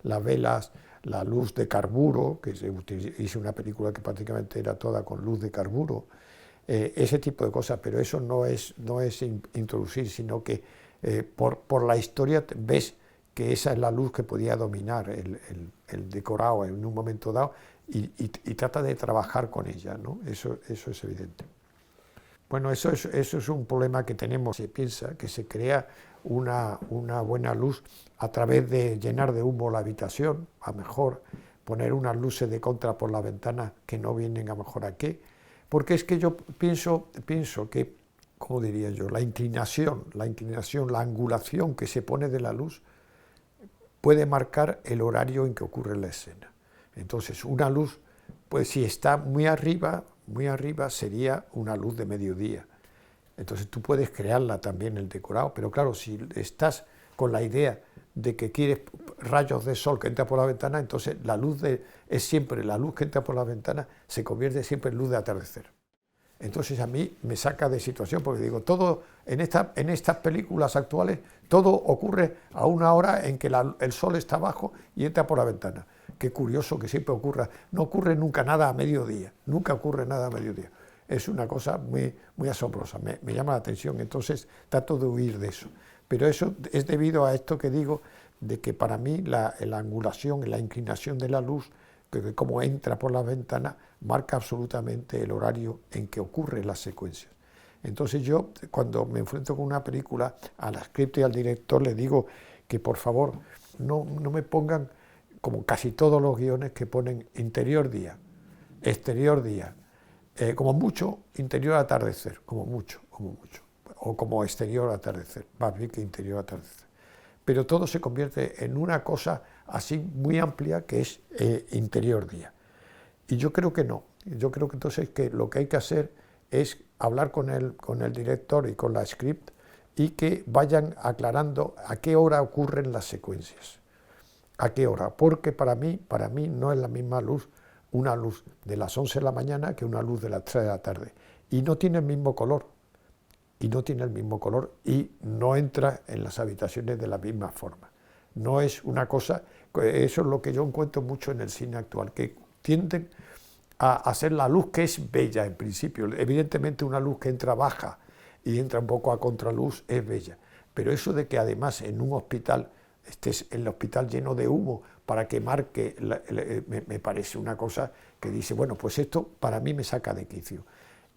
Las velas, la luz de carburo, que hice una película que prácticamente era toda con luz de carburo, ese tipo de cosas, pero eso no es introducir, sino que por la historia ves que esa es la luz que podía dominar el decorado en un momento dado y trata de trabajar con ella, ¿no? Eso es evidente. Bueno, eso es un problema que tenemos. Se piensa que se crea una buena luz a través de llenar de humo la habitación, a mejor poner unas luces de contra por la ventana que no vienen a mejor a qué, porque es que yo pienso que, ¿cómo diría yo?, la inclinación, la angulación que se pone de la luz puede marcar el horario en que ocurre la escena. Entonces, una luz, pues si está muy arriba sería una luz de mediodía. Entonces tú puedes crearla también el decorado, pero claro, si estás con la idea de que quieres rayos de sol que entra por la ventana, entonces la luz es siempre la luz que entra por la ventana, se convierte siempre en luz de atardecer. Entonces a mí me saca de situación, porque digo, todo en estas películas actuales, todo ocurre a una hora en que el sol está abajo y entra por la ventana. Qué curioso que siempre ocurra. No ocurre nunca nada a mediodía, nunca ocurre nada a mediodía. Es una cosa muy asombrosa, me llama la atención, entonces trato de huir de eso. Pero eso es debido a esto que digo, de que para mí la angulación, la inclinación de la luz, que como entra por la ventana, marca absolutamente el horario en que ocurren las secuencias. Entonces yo, cuando me enfrento con una película, al script y al director le digo que por favor no me pongan, como casi todos los guiones que ponen, interior día, exterior día, como mucho interior atardecer, como mucho, o como exterior atardecer, más bien que interior atardecer. Pero todo se convierte en una cosa así muy amplia que es interior día. Y yo creo que no, yo creo que entonces que lo que hay que hacer es hablar con el director y con la script y que vayan aclarando a qué hora ocurren las secuencias. ¿A qué hora? Porque para mí no es la misma luz, una luz de las 11 de la mañana que una luz de las 3 de la tarde. Y no tiene el mismo color. Y no entra en las habitaciones de la misma forma. No es una cosa, eso es lo que yo encuentro mucho en el cine actual, que tienden a hacer la luz que es bella en principio. Evidentemente una luz que entra baja y entra un poco a contraluz es bella. Pero eso de que además en un hospital estés el hospital lleno de humo para que marque, me parece una cosa que dice, bueno, pues esto para mí me saca de quicio.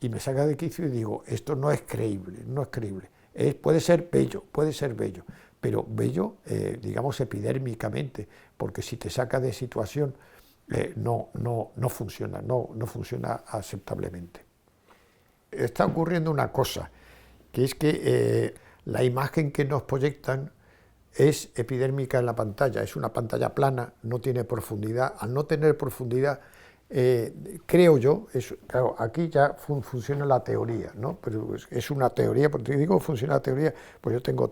Y me saca de quicio y digo, esto no es creíble, puede ser bello, pero bello, digamos, epidérmicamente, porque si te saca de situación, no funciona aceptablemente. Está ocurriendo una cosa, que es que la imagen que nos proyectan es epidérmica en la pantalla, es una pantalla plana, no tiene profundidad. Al no tener profundidad, creo yo, claro, aquí ya funciona la teoría, ¿no? Pero es una teoría, porque digo funciona la teoría, pues yo tengo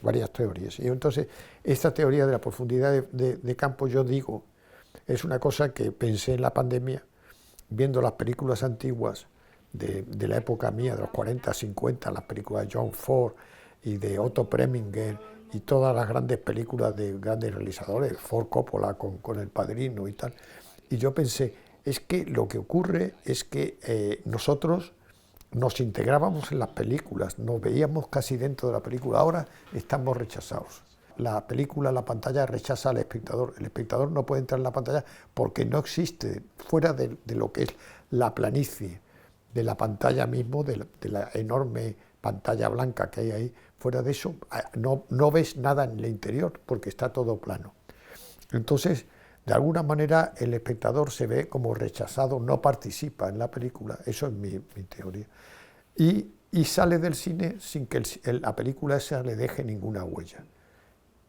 varias teorías. Y entonces, esta teoría de la profundidad de campo, yo digo, es una cosa que pensé en la pandemia, viendo las películas antiguas de la época mía, de los 40, 50, las películas de John Ford y de Otto Preminger, y todas las grandes películas de grandes realizadores, Ford Coppola con El Padrino y tal. Y yo pensé, es que lo que ocurre es que nosotros nos integrábamos en las películas, nos veíamos casi dentro de la película, ahora estamos rechazados. La película, la pantalla rechaza al espectador, el espectador no puede entrar en la pantalla porque no existe, fuera de lo que es la planicie de la pantalla mismo, de la enorme pantalla blanca que hay ahí, fuera de eso no ves nada en el interior porque está todo plano. Entonces, de alguna manera el espectador se ve como rechazado, no participa en la película, eso es mi teoría. Y sale del cine sin que la película esa le deje ninguna huella.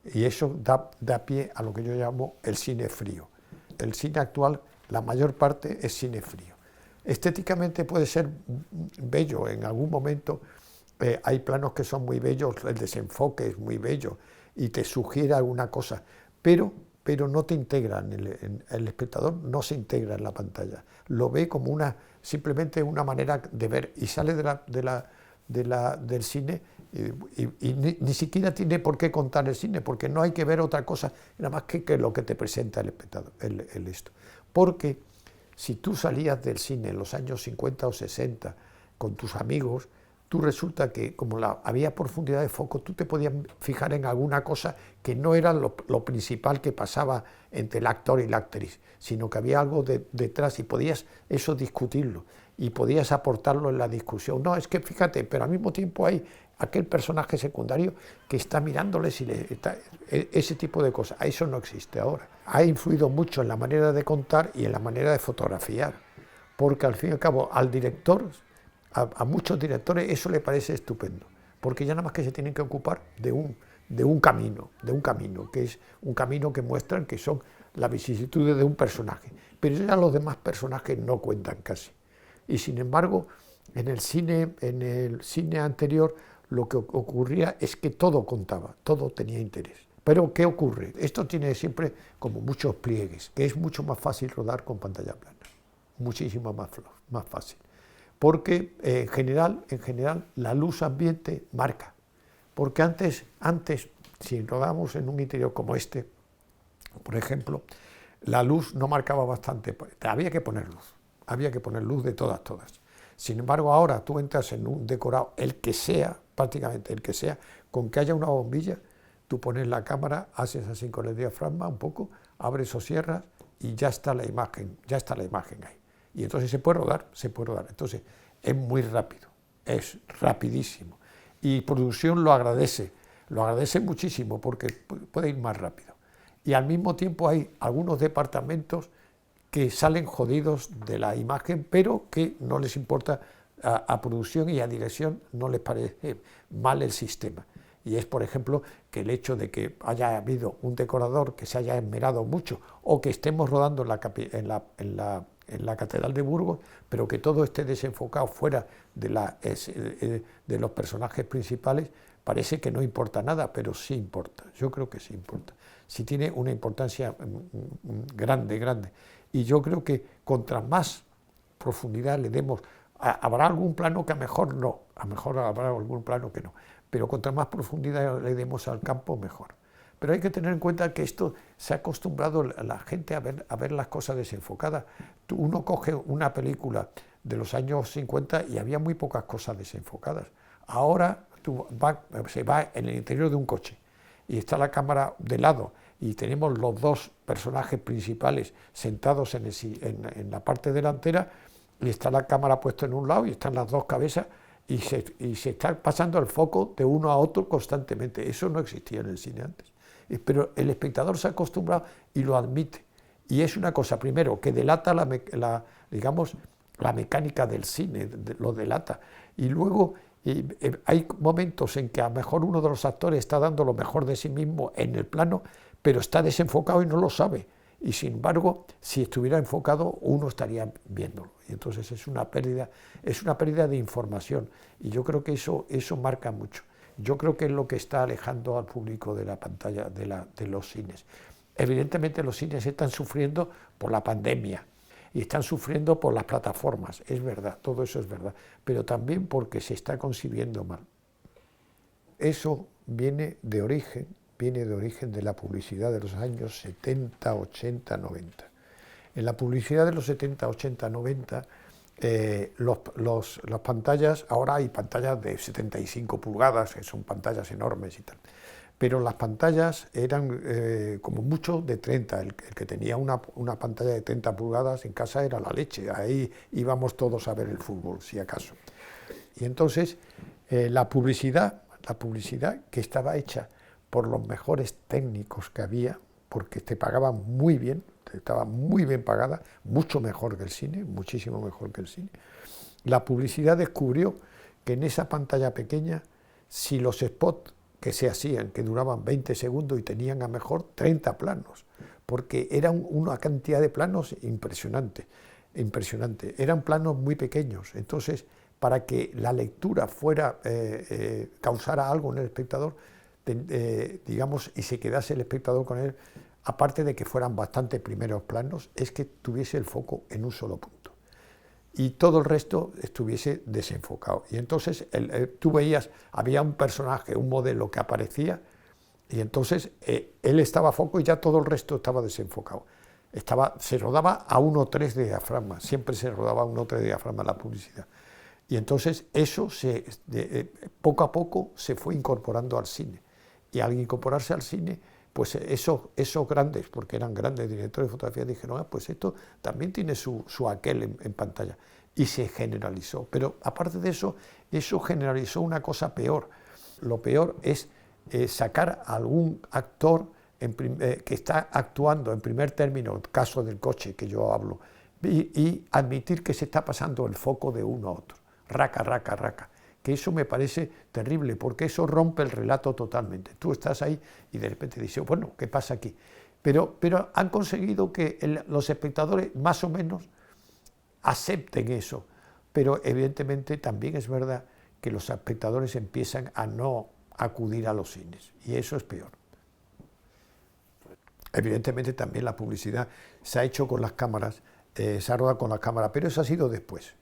Y eso da pie a lo que yo llamo el cine frío. El cine actual, la mayor parte es cine frío. Estéticamente puede ser bello, en algún momento hay planos que son muy bellos, el desenfoque es muy bello y te sugiere alguna cosa, pero no te integra, el espectador no se integra en la pantalla, lo ve como simplemente una manera de ver y sale del cine y ni siquiera tiene por qué contar el cine, porque no hay que ver otra cosa, nada más que lo que te presenta el espectador, esto. Porque si tú salías del cine en los años 50 o 60 con tus amigos, tú resulta que como había profundidad de foco, tú te podías fijar en alguna cosa que no era lo principal que pasaba entre el actor y la actriz, sino que había algo detrás y podías eso discutirlo y podías aportarlo en la discusión. No, es que fíjate, pero al mismo tiempo hay aquel personaje secundario que está mirándoles y ese tipo de cosas. Eso no existe ahora. Ha influido mucho en la manera de contar y en la manera de fotografiar, porque al fin y al cabo al director, a muchos directores eso le parece estupendo, porque ya nada más que se tienen que ocupar de un camino, que es un camino que muestran que son las vicisitudes de un personaje, pero ya los demás personajes no cuentan casi. Y sin embargo, en el cine anterior lo que ocurría es que todo contaba, todo tenía interés. Pero ¿qué ocurre? Esto tiene siempre como muchos pliegues, que es mucho más fácil rodar con pantalla plana, muchísimo más fácil. Porque en general la luz ambiente marca, porque antes si rodamos en un interior como este, por ejemplo, la luz no marcaba bastante, había que poner luz de todas. Sin embargo, ahora tú entras en un decorado, el que sea, prácticamente el que sea, con que haya una bombilla, tú pones la cámara, haces así con el diafragma un poco, abres o cierras y ya está la imagen ahí. Y entonces se puede rodar. Entonces es muy rápido, es rapidísimo. Y producción lo agradece muchísimo porque puede ir más rápido. Y al mismo tiempo hay algunos departamentos que salen jodidos de la imagen, pero que no les importa a producción y a dirección, no les parece mal el sistema. Y es, por ejemplo, que el hecho de que haya habido un decorador que se haya esmerado mucho o que estemos rodando en la Catedral de Burgos, pero que todo esté desenfocado fuera de los personajes principales, parece que no importa nada, pero sí importa. Yo creo que sí importa. Sí tiene una importancia grande. Y yo creo que contra más profundidad le demos, habrá algún plano que a lo mejor habrá algún plano que no, pero contra más profundidad le demos al campo, mejor. Pero hay que tener en cuenta que esto se ha acostumbrado a la gente a ver las cosas desenfocadas. Uno coge una película de los años 50 y había muy pocas cosas desenfocadas. Ahora se va en el interior de un coche y está la cámara de lado y tenemos los dos personajes principales sentados en la parte delantera y está la cámara puesta en un lado y están las dos cabezas y se está pasando el foco de uno a otro constantemente. Eso no existía en el cine antes. Pero el espectador se ha acostumbrado y lo admite. Y es una cosa, primero, que delata la mecánica del cine, lo delata. Y luego hay momentos en que a lo mejor uno de los actores está dando lo mejor de sí mismo en el plano, pero está desenfocado y no lo sabe. Y sin embargo, si estuviera enfocado, uno estaría viéndolo. Y entonces es una pérdida de información. Y yo creo que eso marca mucho. Yo creo que es lo que está alejando al público de la pantalla, de los cines. Evidentemente los cines están sufriendo por la pandemia y están sufriendo por las plataformas, es verdad, todo eso es verdad, pero también porque se está concibiendo mal. Eso viene de origen de la publicidad de los años 70, 80, 90. En la publicidad de los 70, 80, 90, las pantallas, ahora hay pantallas de 75 pulgadas, que son pantallas enormes y tal, pero las pantallas eran como mucho de 30, el que tenía una pantalla de 30 pulgadas en casa era la leche, ahí íbamos todos a ver el fútbol, si acaso. Y entonces la publicidad que estaba hecha por los mejores técnicos que había, porque te pagaban muy bien, estaba muy bien pagada, mucho mejor que el cine, muchísimo mejor que el cine. La publicidad descubrió que en esa pantalla pequeña, si los spots que se hacían, que duraban 20 segundos y tenían a mejor 30 planos, porque era una cantidad de planos impresionante. impresionante. Eran planos muy pequeños, entonces para que la lectura causara algo en el espectador, digamos, y se quedase el espectador con él, aparte de que fueran bastante primeros planos, es que tuviese el foco en un solo punto y todo el resto estuviese desenfocado. Y entonces tú veías, había un personaje, un modelo que aparecía, y entonces él estaba a foco y ya todo el resto estaba desenfocado. Se rodaba a 1 o 3 diafragmas, siempre se rodaba a 1 o 3 diafragmas la publicidad. Y entonces eso poco a poco se fue incorporando al cine. Y al incorporarse al cine, pues esos grandes, porque eran grandes directores de fotografía, dijeron, pues esto también tiene su aquel en pantalla. Y se generalizó. Pero aparte de eso generalizó una cosa peor. Lo peor es sacar a algún actor que está actuando en primer término, el caso del coche que yo hablo, y admitir que se está pasando el foco de uno a otro. Raca, raca, raca. Que eso me parece terrible, porque eso rompe el relato totalmente. Tú estás ahí y de repente dices, bueno, ¿qué pasa aquí? Pero han conseguido que los espectadores más o menos acepten eso, pero evidentemente también es verdad que los espectadores empiezan a no acudir a los cines, y eso es peor. Evidentemente también la publicidad se ha hecho con las cámaras, se ha rodado con las cámaras, pero eso ha sido después.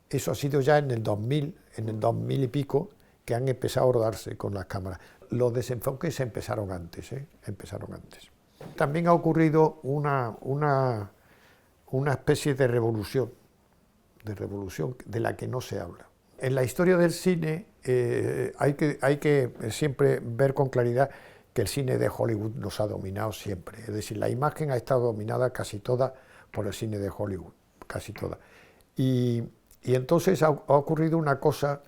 Eso ha sido ya en el 2000 y pico, que han empezado a rodarse con las cámaras. Los desenfoques empezaron antes, empezaron antes. También ha ocurrido una especie de revolución de la que no se habla. En la historia del cine hay que siempre ver con claridad que el cine de Hollywood nos ha dominado siempre. Es decir, la imagen ha estado dominada casi toda por el cine de Hollywood, casi toda. Y entonces ha ocurrido una cosa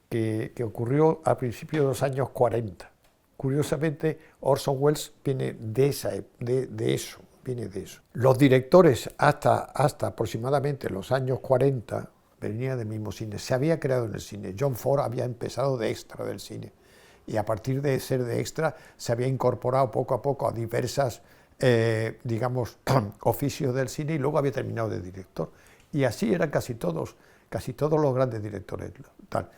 que ocurrió a principios de los años 40. Curiosamente, Orson Welles viene de eso. Los directores hasta aproximadamente los años 40 venían del mismo cine. Se había creado en el cine. John Ford había empezado de extra del cine. Y a partir de ser de extra se había incorporado poco a poco a diversas, digamos, oficios del cine, y luego había terminado de director. Y así eran casi todos los grandes directores. Tal.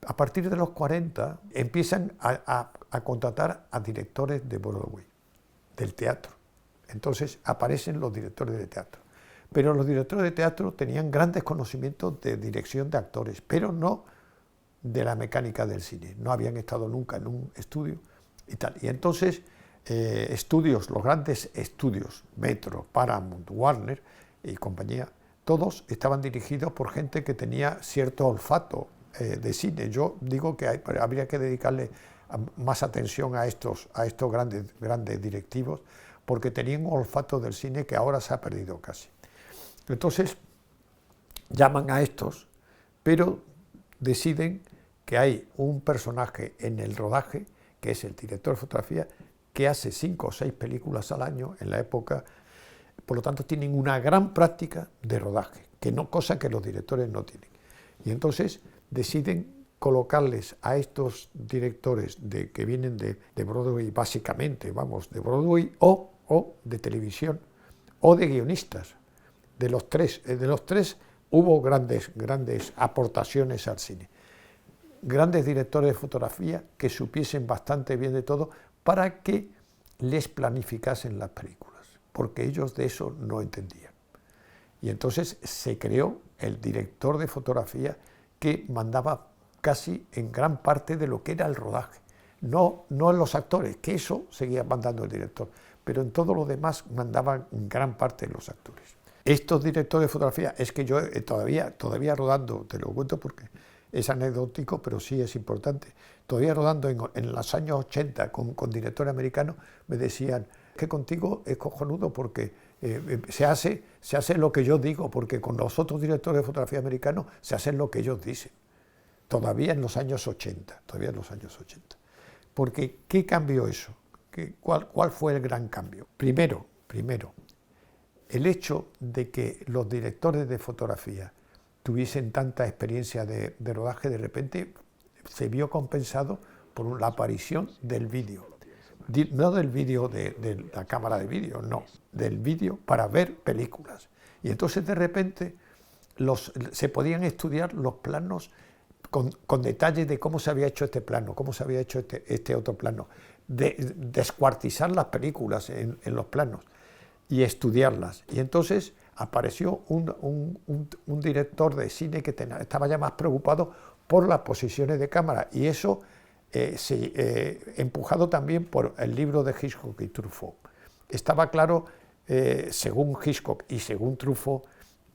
A partir de los 40 empiezan a contratar a directores de Broadway, del teatro. Entonces aparecen los directores de teatro. Pero los directores de teatro tenían grandes conocimientos de dirección de actores, pero no de la mecánica del cine. No habían estado nunca en un estudio y tal. Y entonces los grandes estudios, Metro, Paramount, Warner y compañía, todos estaban dirigidos por gente que tenía cierto olfato de cine. Yo digo que habría que dedicarle más atención a estos grandes directivos, porque tenían un olfato del cine que ahora se ha perdido casi. Entonces llaman a estos, pero deciden que hay un personaje en el rodaje, que es el director de fotografía, que hace 5 o 6 películas al año en la época. Por lo tanto, tienen una gran práctica de rodaje, cosa que los directores no tienen. Y entonces deciden colocarles a estos directores que vienen de Broadway, básicamente, de Broadway o de televisión, o de guionistas. De los tres hubo grandes aportaciones al cine. Grandes directores de fotografía que supiesen bastante bien de todo para que les planificasen las películas, porque ellos de eso no entendían. Y entonces se creó el director de fotografía que mandaba casi en gran parte de lo que era el rodaje. No en los actores, que eso seguía mandando el director, pero en todo lo demás mandaban en gran parte los actores. Estos directores de fotografía, es que yo todavía rodando, te lo cuento porque es anecdótico, pero sí es importante, todavía rodando en los años 80 con directores americanos, me decían que contigo es cojonudo porque se hace lo que yo digo, porque con los otros directores de fotografía americanos se hacen lo que ellos dicen. Todavía en los años 80. Porque, ¿qué cambió eso? ¿Cuál fue el gran cambio? Primero, el hecho de que los directores de fotografía tuviesen tanta experiencia de rodaje, de repente se vio compensado por la aparición del vídeo. No del vídeo de la cámara de vídeo, no, del vídeo para ver películas. Y entonces de repente se podían estudiar los planos con detalles de cómo se había hecho este plano, cómo se había hecho este otro plano, descuartizar las películas en los planos y estudiarlas. Y entonces apareció un director de cine que estaba ya más preocupado por las posiciones de cámara, y eso empujado también por el libro de Hitchcock y Truffaut. Estaba claro, según Hitchcock y según Truffaut,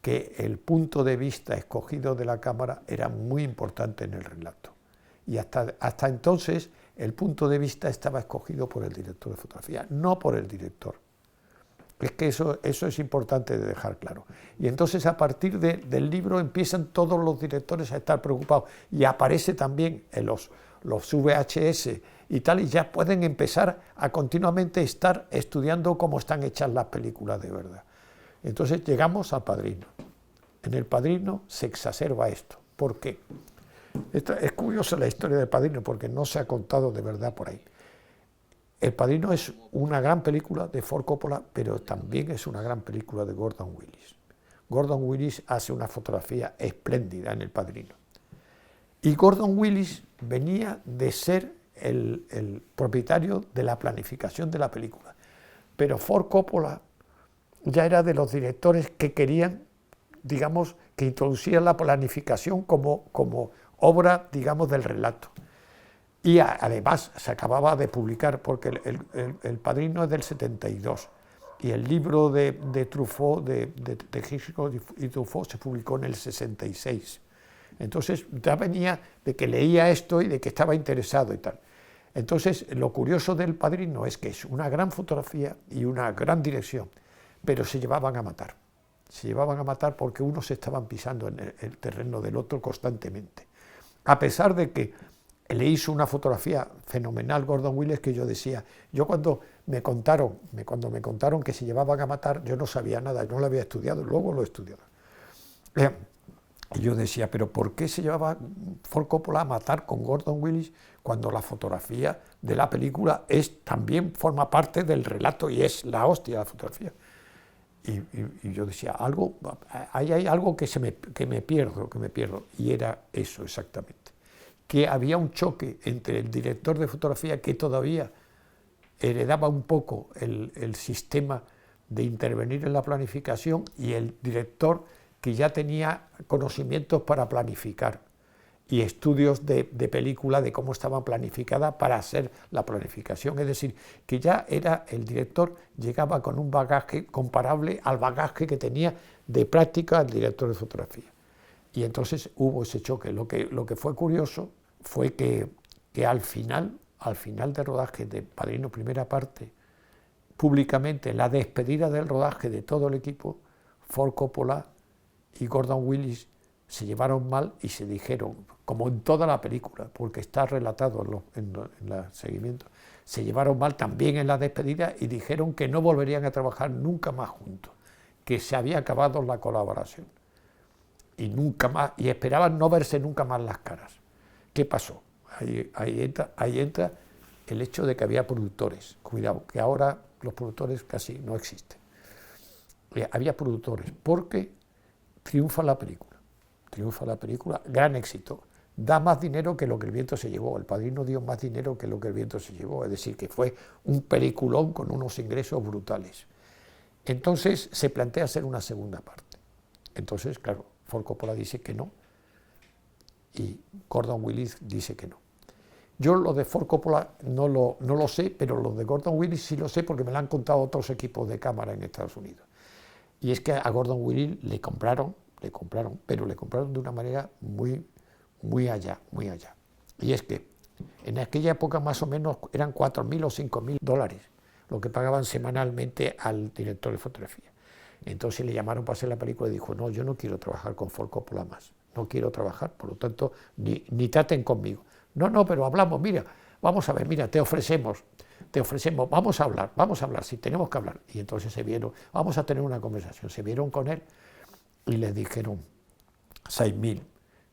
que el punto de vista escogido de la cámara era muy importante en el relato. Y hasta entonces el punto de vista estaba escogido por el director de fotografía, no por el director. Es que eso es importante de dejar claro. Y entonces a partir del libro empiezan todos los directores a estar preocupados, y aparece también en los VHS y tal, y ya pueden empezar a continuamente estar estudiando cómo están hechas las películas de verdad. Entonces llegamos al Padrino. En El Padrino se exacerba esto. ¿Por qué? Es curiosa la historia del Padrino porque no se ha contado de verdad por ahí. El Padrino es una gran película de Ford Coppola, pero también es una gran película de Gordon Willis. Gordon Willis hace una fotografía espléndida en El Padrino. Y Gordon Willis venía de ser el propietario de la planificación de la película. Pero Ford Coppola ya era de los directores que querían, digamos, que introducían la planificación como obra, digamos, del relato. Y además se acababa de publicar, porque el Padrino es del 72, y el libro de Truffaut, de Hitchcock y Truffaut, se publicó en el 66. Entonces ya venía de que leía esto y de que estaba interesado y tal. Entonces lo curioso del Padrino es que es una gran fotografía y una gran dirección, pero se llevaban a matar. Se llevaban a matar porque unos estaban pisando en el terreno del otro constantemente. A pesar de que le hizo una fotografía fenomenal Gordon Willis, que yo decía, yo cuando me contaron que se llevaban a matar, yo no sabía nada, no lo había estudiado, luego lo he estudiado. Y yo decía, pero ¿por qué se llevaba Ford Coppola a matar con Gordon Willis cuando la fotografía de la película también forma parte del relato y es la hostia la fotografía? Y yo decía, ahí hay algo que me pierdo, y era eso exactamente. Que había un choque entre el director de fotografía, que todavía heredaba un poco el sistema de intervenir en la planificación, y el director que ya tenía conocimientos para planificar y estudios de película de cómo estaban planificadas para hacer la planificación. Es decir, que ya era el director, llegaba con un bagaje comparable al bagaje que tenía de práctica el director de fotografía. Y entonces hubo ese choque. Lo que fue curioso fue que al final del rodaje de Padrino primera parte, públicamente, la despedida del rodaje de todo el equipo, Ford Coppola y Gordon Willis se llevaron mal y se dijeron, como en toda la película, porque está relatado en el seguimiento, se llevaron mal también en la despedida y dijeron que no volverían a trabajar nunca más juntos, que se había acabado la colaboración y nunca más, y esperaban no verse nunca más las caras. ¿Qué pasó? Ahí entra el hecho de que había productores. Cuidado, que ahora los productores casi no existen. Había productores, porque triunfa la película, gran éxito, da más dinero que lo que El viento se llevó. El Padrino dio más dinero que lo que El viento se llevó, es decir, que fue un peliculón con unos ingresos brutales. Entonces se plantea hacer una segunda parte. Entonces, claro, Ford Coppola dice que no y Gordon Willis dice que no. Yo lo de Ford Coppola no lo sé, pero lo de Gordon Willis sí lo sé porque me lo han contado otros equipos de cámara en Estados Unidos. Y es que a Gordon Willis le compraron, pero le compraron de una manera muy allá. Y es que en aquella época más o menos eran $4.000 o $5.000 lo que pagaban semanalmente al director de fotografía. Entonces le llamaron para hacer la película y dijo, no, yo no quiero trabajar con Ford Coppola más, no quiero trabajar, por lo tanto, ni traten conmigo. No, pero hablamos, mira, vamos a ver, mira, te ofrecemos, vamos a hablar, si tenemos que hablar. Y entonces se vieron, vamos a tener una conversación, se vieron con él y les dijeron 6.000,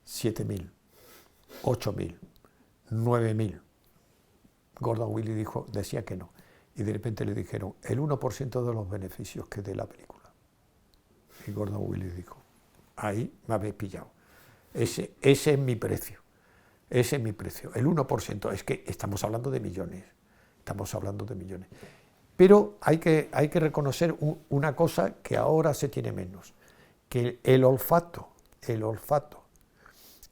7.000, 8.000, 9.000. Gordon Willis decía que no. Y de repente le dijeron el 1% de los beneficios que dé la película. Y Gordon Willis dijo, ahí me habéis pillado. Ese es mi precio. Ese es mi precio. El 1%. Es que estamos hablando de millones. Estamos hablando de millones. Pero hay que reconocer una cosa que ahora se tiene menos. Que el olfato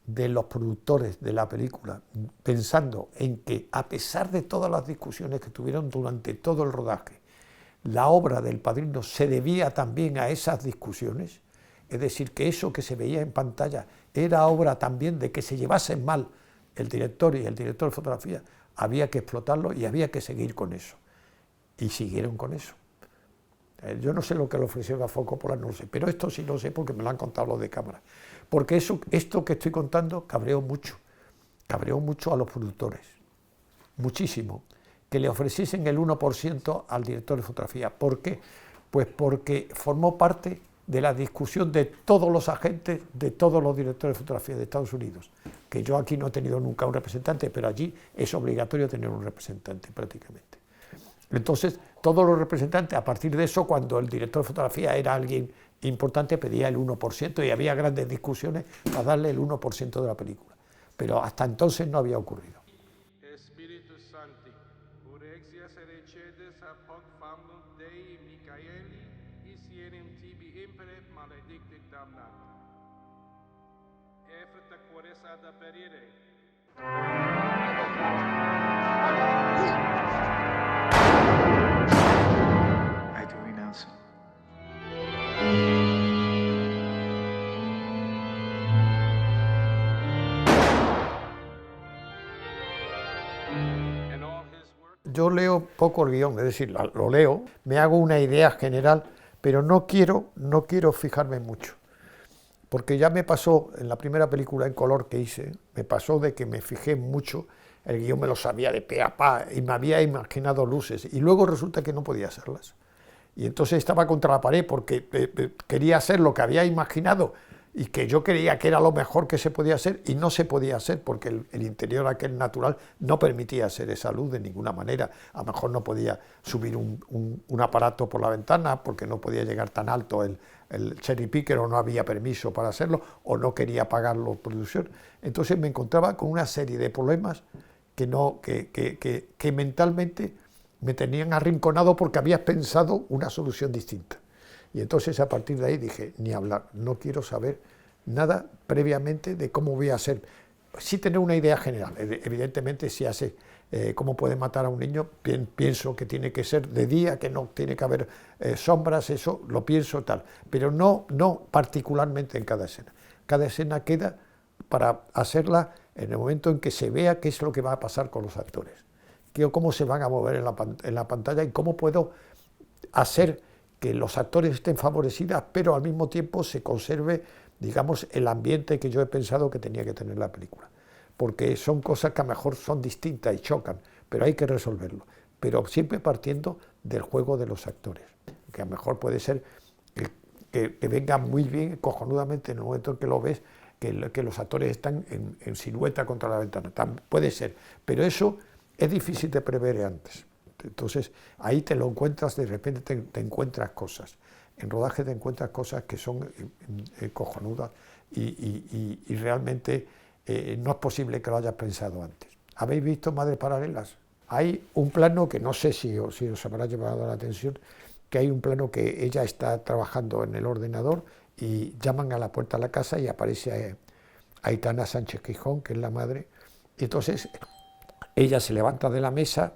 de los productores de la película, pensando en que a pesar de todas las discusiones que tuvieron durante todo el rodaje, la obra del Padrino se debía también a esas discusiones, es decir, que eso que se veía en pantalla era obra también de que se llevasen mal el director y el director de fotografía, había que explotarlo y había que seguir con eso. Y siguieron con eso. Yo no sé lo que le ofrecieron a Foco Polar, no lo sé, pero esto sí lo sé porque me lo han contado los de cámara. Porque esto que estoy contando cabreó mucho a los productores, muchísimo, que le ofreciesen el 1% al director de fotografía. ¿Por qué? Pues porque formó parte de la discusión de todos los agentes, de todos los directores de fotografía de Estados Unidos, que yo aquí no he tenido nunca un representante, pero allí es obligatorio tener un representante prácticamente. Entonces, todos los representantes, a partir de eso, cuando el director de fotografía era alguien importante, pedía el 1% y había grandes discusiones para darle el 1% de la película. Pero hasta entonces no había ocurrido. Espíritu Santi, urexia serecedes apod famum Dei Michaeli, isierim tibi impere maledicti damnat. Efta quores ad aperire. Yo leo poco el guión, es decir, lo leo, me hago una idea general, pero no quiero fijarme mucho. Porque ya me pasó en la primera película en color que hice, me pasó de que me fijé mucho, el guión me lo sabía de pe a pa y me había imaginado luces, y luego resulta que no podía hacerlas. Y entonces estaba contra la pared porque quería hacer lo que había imaginado y que yo creía que era lo mejor que se podía hacer y no se podía hacer porque el interior aquel natural no permitía hacer esa luz de ninguna manera. A lo mejor no podía subir un aparato por la ventana porque no podía llegar tan alto el cherry picker o no había permiso para hacerlo o no quería pagar la producción. Entonces me encontraba con una serie de problemas que mentalmente me tenían arrinconado porque había pensado una solución distinta. Y entonces a partir de ahí dije, ni hablar, no quiero saber nada previamente de cómo voy a hacer. Sí tener una idea general, evidentemente si hace cómo puede matar a un niño, pienso que tiene que ser de día, que no tiene que haber sombras, eso lo pienso tal, pero no particularmente en cada escena. Cada escena queda para hacerla en el momento en que se vea qué es lo que va a pasar con los actores, cómo se van a mover en la pantalla y cómo puedo hacer que los actores estén favorecidos, pero al mismo tiempo se conserve, digamos, el ambiente que yo he pensado que tenía que tener la película. Porque son cosas que a lo mejor son distintas y chocan, pero hay que resolverlo. Pero siempre partiendo del juego de los actores, que a lo mejor puede ser que venga muy bien, cojonudamente, en el momento en que lo ves, que los actores están en silueta contra la ventana. Puede ser, pero eso es difícil de prever antes. Entonces, ahí te lo encuentras, de repente te encuentras cosas. En rodaje te encuentras cosas que son cojonudas y realmente no es posible que lo hayas pensado antes. ¿Habéis visto Madres Paralelas? Hay un plano que no sé si os habrá llamado la atención, que hay un plano que ella está trabajando en el ordenador y llaman a la puerta de la casa y aparece Aitana Sánchez Quijón, que es la madre, y entonces ella se levanta de la mesa,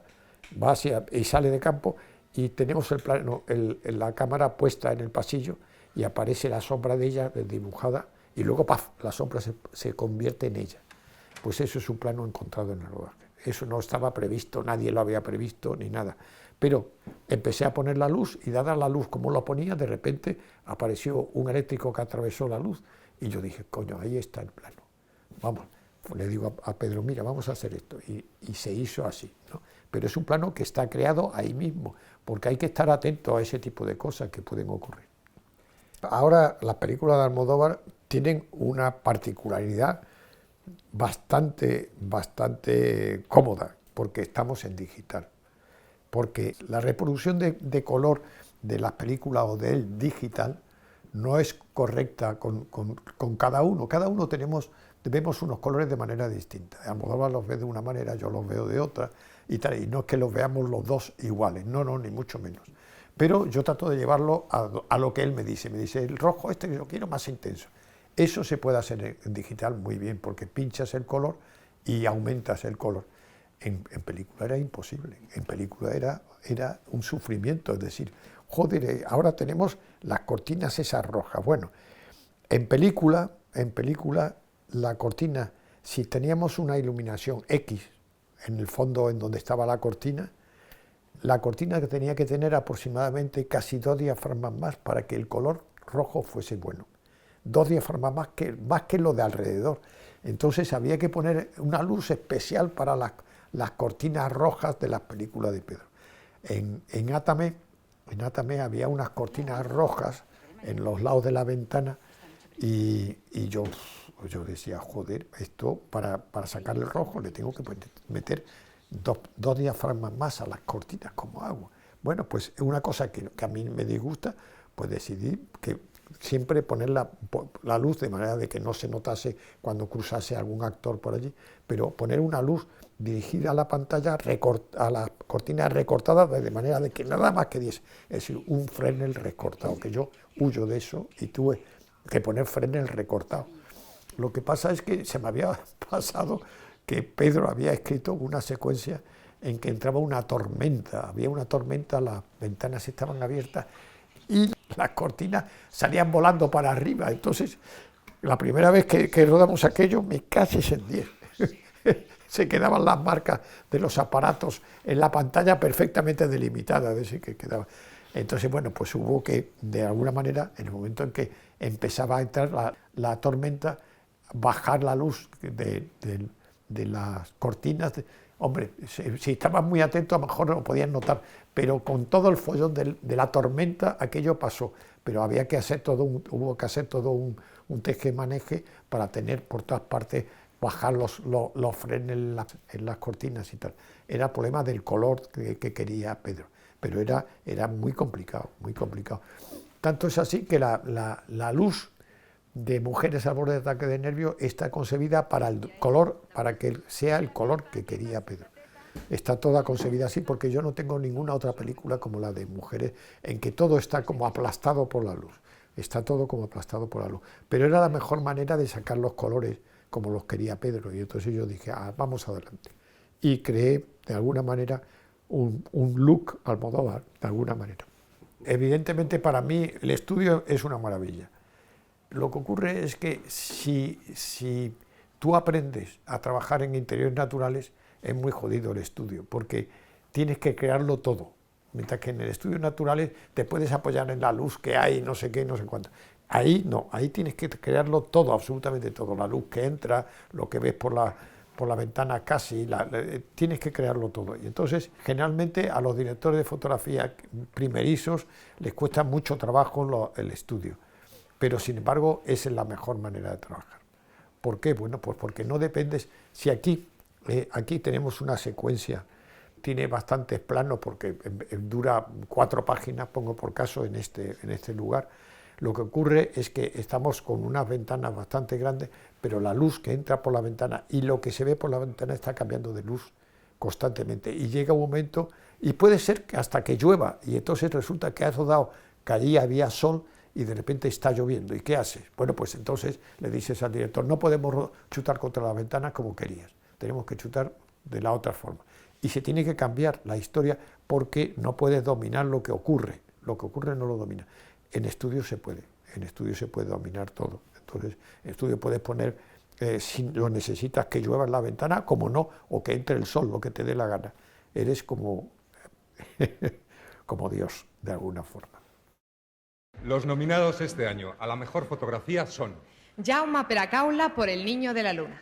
va y sale de campo y tenemos el plano, la cámara puesta en el pasillo y aparece la sombra de ella dibujada y luego ¡paf!, la sombra se convierte en ella. Pues eso es un plano encontrado en el rodaje. Eso no estaba previsto, nadie lo había previsto ni nada. Pero empecé a poner la luz y dada la luz como lo ponía, de repente apareció un eléctrico que atravesó la luz y yo dije, coño, ahí está el plano. Vamos, le digo a Pedro, mira, vamos a hacer esto. Y se hizo así, ¿no? Pero es un plano que está creado ahí mismo, porque hay que estar atento a ese tipo de cosas que pueden ocurrir. Ahora las películas de Almodóvar tienen una particularidad bastante cómoda, porque estamos en digital. Porque la reproducción de color de las películas o del digital no es correcta con cada uno. Cada uno vemos unos colores de manera distinta. Almodóvar los ve de una manera, yo los veo de otra, y tal, y no es que los veamos los dos iguales, no, ni mucho menos. Pero yo trato de llevarlo a lo que él me dice. Me dice, el rojo este yo quiero más intenso. Eso se puede hacer en digital muy bien, porque pinchas el color y aumentas el color. En película era imposible, en película era un sufrimiento, es decir, joder, ahora tenemos las cortinas esas rojas. Bueno, en película, la cortina, si teníamos una iluminación X en el fondo en donde estaba la cortina que tenía que tener aproximadamente casi 2 diafragmas más para que el color rojo fuese bueno. 2 diafragmas más que lo de alrededor. Entonces había que poner una luz especial para las cortinas rojas de las películas de Pedro. En Atame había unas cortinas rojas en los lados de la ventana y yo decía, joder, esto para sacar el rojo le tengo que meter 2 diafragmas más a las cortinas, ¿cómo hago? Bueno, pues una cosa que a mí me disgusta, pues decidí que siempre poner la luz de manera de que no se notase cuando cruzase algún actor por allí, pero poner una luz dirigida a la pantalla, a las cortinas recortadas, de manera de que nada más que diese, es decir, un Fresnel recortado, que yo huyo de eso y tuve que poner Fresnel recortado. Lo que pasa es que se me había pasado que Pedro había escrito una secuencia en que entraba una tormenta, había una tormenta, las ventanas estaban abiertas y las cortinas salían volando para arriba. Entonces, la primera vez que rodamos aquello, me casi en 10. Se quedaban las marcas de los aparatos en la pantalla perfectamente delimitadas, de ese que quedaba. Entonces, bueno, pues hubo que, de alguna manera, en el momento en que empezaba a entrar la tormenta, bajar la luz de las cortinas. Hombre, si estabas muy atento a lo mejor no lo podías notar, pero con todo el follón de la tormenta aquello pasó, pero había que hacer hubo que hacer todo un teje-maneje para tener por todas partes, bajar los frenos en las cortinas y tal. Era el problema del color que quería Pedro, pero era muy complicado, muy complicado. Tanto es así que la luz de Mujeres al borde de ataque de nervio está concebida para el color, para que sea el color que quería Pedro. Está toda concebida así porque yo no tengo ninguna otra película como la de Mujeres en que todo está como aplastado por la luz. Está todo como aplastado por la luz. Pero era la mejor manera de sacar los colores como los quería Pedro. Y entonces yo dije, vamos adelante. Y creé, de alguna manera, un look Almodóvar, de alguna manera. Evidentemente, para mí, el estudio es una maravilla. Lo que ocurre es que si tú aprendes a trabajar en interiores naturales, es muy jodido el estudio, porque tienes que crearlo todo. Mientras que en el estudio naturales te puedes apoyar en la luz que hay, no sé qué, no sé cuánto. Ahí no, ahí tienes que crearlo todo, absolutamente todo. La luz que entra, lo que ves por la ventana casi, tienes que crearlo todo. Y entonces, generalmente a los directores de fotografía primerizos les cuesta mucho trabajo el estudio. Pero sin embargo es la mejor manera de trabajar. ¿Por qué? Bueno, pues porque no dependes, si aquí tenemos una secuencia, tiene bastantes planos porque dura 4 páginas, pongo por caso en este lugar, lo que ocurre es que estamos con unas ventanas bastante grandes, pero la luz que entra por la ventana y lo que se ve por la ventana está cambiando de luz constantemente y llega un momento, y puede ser que hasta que llueva, y entonces resulta que has rodado que allí había sol, y de repente está lloviendo, ¿y qué haces? Bueno, pues entonces le dices al director, no podemos chutar contra la ventana como querías, tenemos que chutar de la otra forma. Y se tiene que cambiar la historia porque no puedes dominar lo que ocurre no lo domina. En estudio se puede dominar todo. Entonces, en estudio puedes poner, si lo necesitas, que llueva en la ventana, como no, o que entre el sol, lo que te dé la gana. Eres como Dios, de alguna forma. Los nominados este año a la mejor fotografía son Jaume Peracaula por El niño de la luna,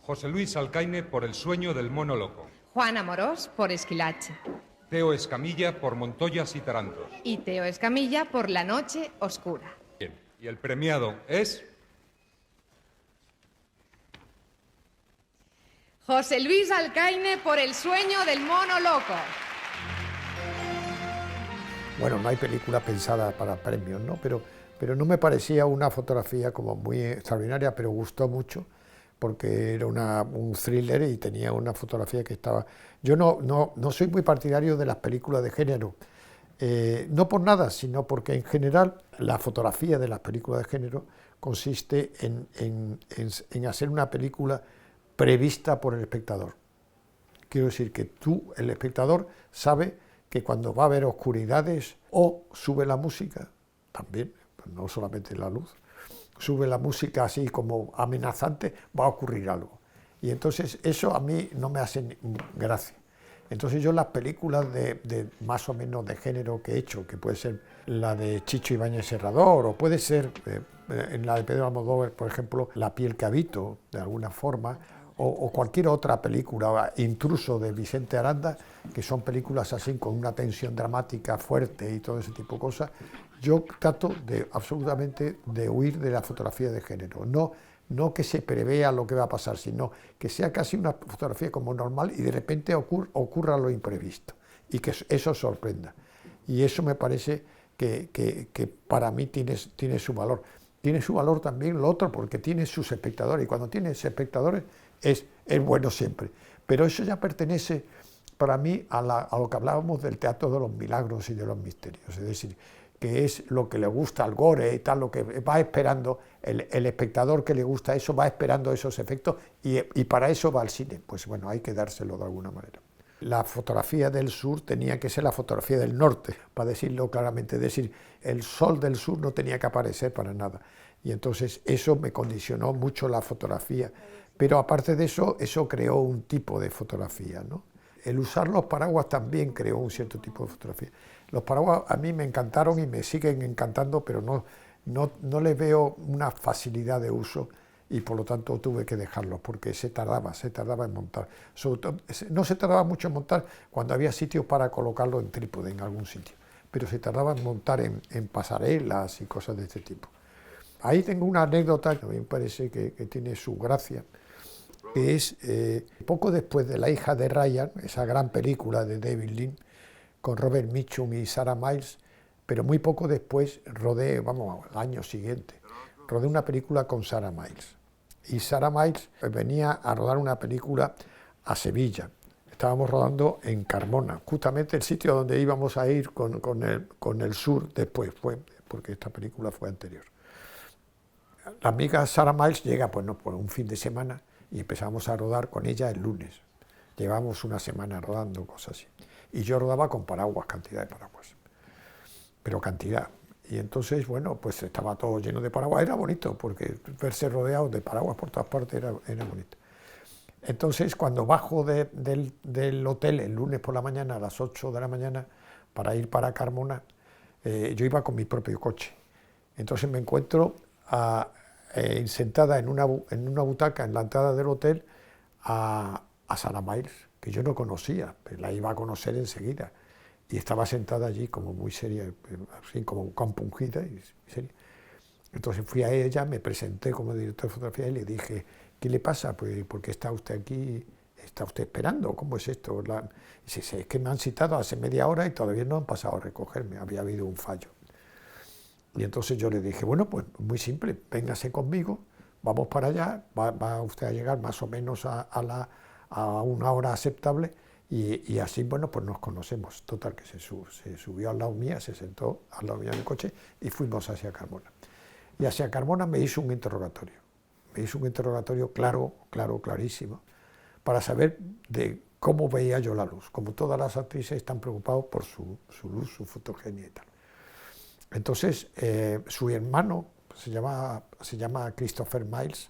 José Luis Alcaine por El sueño del mono loco, Juan Amorós por Esquilache, Teo Escamilla por Montoyas y Tarantos y Teo Escamilla por La noche oscura. Bien. Y el premiado es José Luis Alcaine por El sueño del mono loco. Bueno, no hay película pensada para premios, ¿no? Pero pero no me parecía una fotografía como muy extraordinaria, pero gustó mucho, porque era un thriller y tenía una fotografía que estaba... Yo no soy muy partidario de las películas de género, no por nada, sino porque en general la fotografía de las películas de género consiste en hacer una película prevista por el espectador. Quiero decir que tú, el espectador, sabe que cuando va a haber oscuridades o sube la música, también, no solamente la luz, sube la música así como amenazante, va a ocurrir algo. Y entonces eso a mí no me hace gracia. Entonces yo las películas de más o menos de género que he hecho, que puede ser la de Chicho Ibáñez Serrador, o puede ser en la de Pedro Almodóvar, por ejemplo, La piel que habito, de alguna forma, o cualquier otra película, Intruso de Vicente Aranda, que son películas así con una tensión dramática fuerte y todo ese tipo de cosas, yo trato absolutamente de huir de la fotografía de género, no que se prevea lo que va a pasar, sino que sea casi una fotografía como normal y de repente ocurra lo imprevisto y que eso sorprenda. Y eso me parece que para mí tiene su valor. Tiene su valor también lo otro porque tiene sus espectadores y cuando tiene espectadores es bueno siempre. Pero eso ya pertenece para mí a lo que hablábamos del teatro de los milagros y de los misterios, es decir, que es lo que le gusta al gore y tal, lo que va esperando, el espectador que le gusta eso va esperando esos efectos y para eso va al cine. Pues bueno, hay que dárselo de alguna manera. La fotografía del sur tenía que ser la fotografía del norte, para decirlo claramente, es decir, el sol del sur no tenía que aparecer para nada. Y entonces eso me condicionó mucho la fotografía, pero aparte de eso, eso creó un tipo de fotografía, ¿no? El usar los paraguas también creó un cierto tipo de fotografía. Los paraguas a mí me encantaron y me siguen encantando, pero no les veo una facilidad de uso y por lo tanto tuve que dejarlos porque se tardaba en montar. Sobre todo, no se tardaba mucho en montar cuando había sitios para colocarlo en trípode en algún sitio, pero se tardaba en montar en pasarelas y cosas de este tipo. Ahí tengo una anécdota que a mí me parece que tiene su gracia, que es poco después de La hija de Ryan, esa gran película de David Lean, con Robert Mitchum y Sarah Miles, pero muy poco después rodé, al año siguiente, rodé una película con Sarah Miles. Y Sarah Miles venía a rodar una película a Sevilla. Estábamos rodando en Carmona, justamente el sitio donde íbamos a ir con el sur después, porque esta película fue anterior. La amiga Sarah Miles llega por un fin de semana y empezamos a rodar con ella el lunes. Llevamos una semana rodando, cosas así. Y yo rodaba con paraguas, cantidad de paraguas, pero cantidad. Y entonces, bueno, pues estaba todo lleno de paraguas, era bonito, porque verse rodeado de paraguas por todas partes era bonito. Entonces, cuando bajo del hotel el lunes por la mañana, a las 8 de la mañana, para ir para Carmona, yo iba con mi propio coche. Entonces me encuentro sentada en una butaca en la entrada del hotel a Sarah Miles, que yo no conocía, pero la iba a conocer enseguida. Y estaba sentada allí como muy seria, así como compungida y seria. Entonces fui a ella, me presenté como director de fotografía y le dije, ¿qué le pasa? Pues, ¿por qué está usted aquí? ¿Está usted esperando? ¿Cómo es esto? Y dice, es que me han citado hace media hora y todavía no han pasado a recogerme, había habido un fallo. Y entonces yo le dije, bueno, pues muy simple, véngase conmigo, vamos para allá, va usted a llegar más o menos a una hora aceptable y así, bueno, pues nos conocemos. Total, que se subió al lado mía, se sentó al lado mía en el coche y fuimos hacia Carmona. Y hacia Carmona me hizo un interrogatorio clarísimo, para saber de cómo veía yo la luz. Como todas las actrices están preocupadas por su luz, su fotogenia y tal. Entonces, su hermano, se llama Christopher Miles,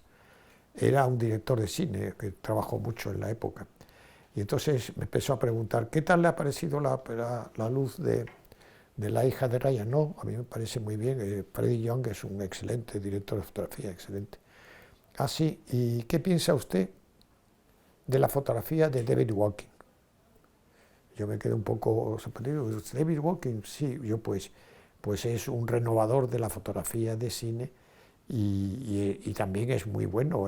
era un director de cine que trabajó mucho en la época. Y entonces me empezó a preguntar, ¿qué tal le ha parecido la luz de La hija de Ryan? No, a mí me parece muy bien. Freddie Young es un excelente director de fotografía, excelente. Ah, sí, ¿y qué piensa usted de la fotografía de David Walking? Yo me quedé un poco sorprendido. David Walking, sí, yo pues es un renovador de la fotografía de cine y también es muy bueno.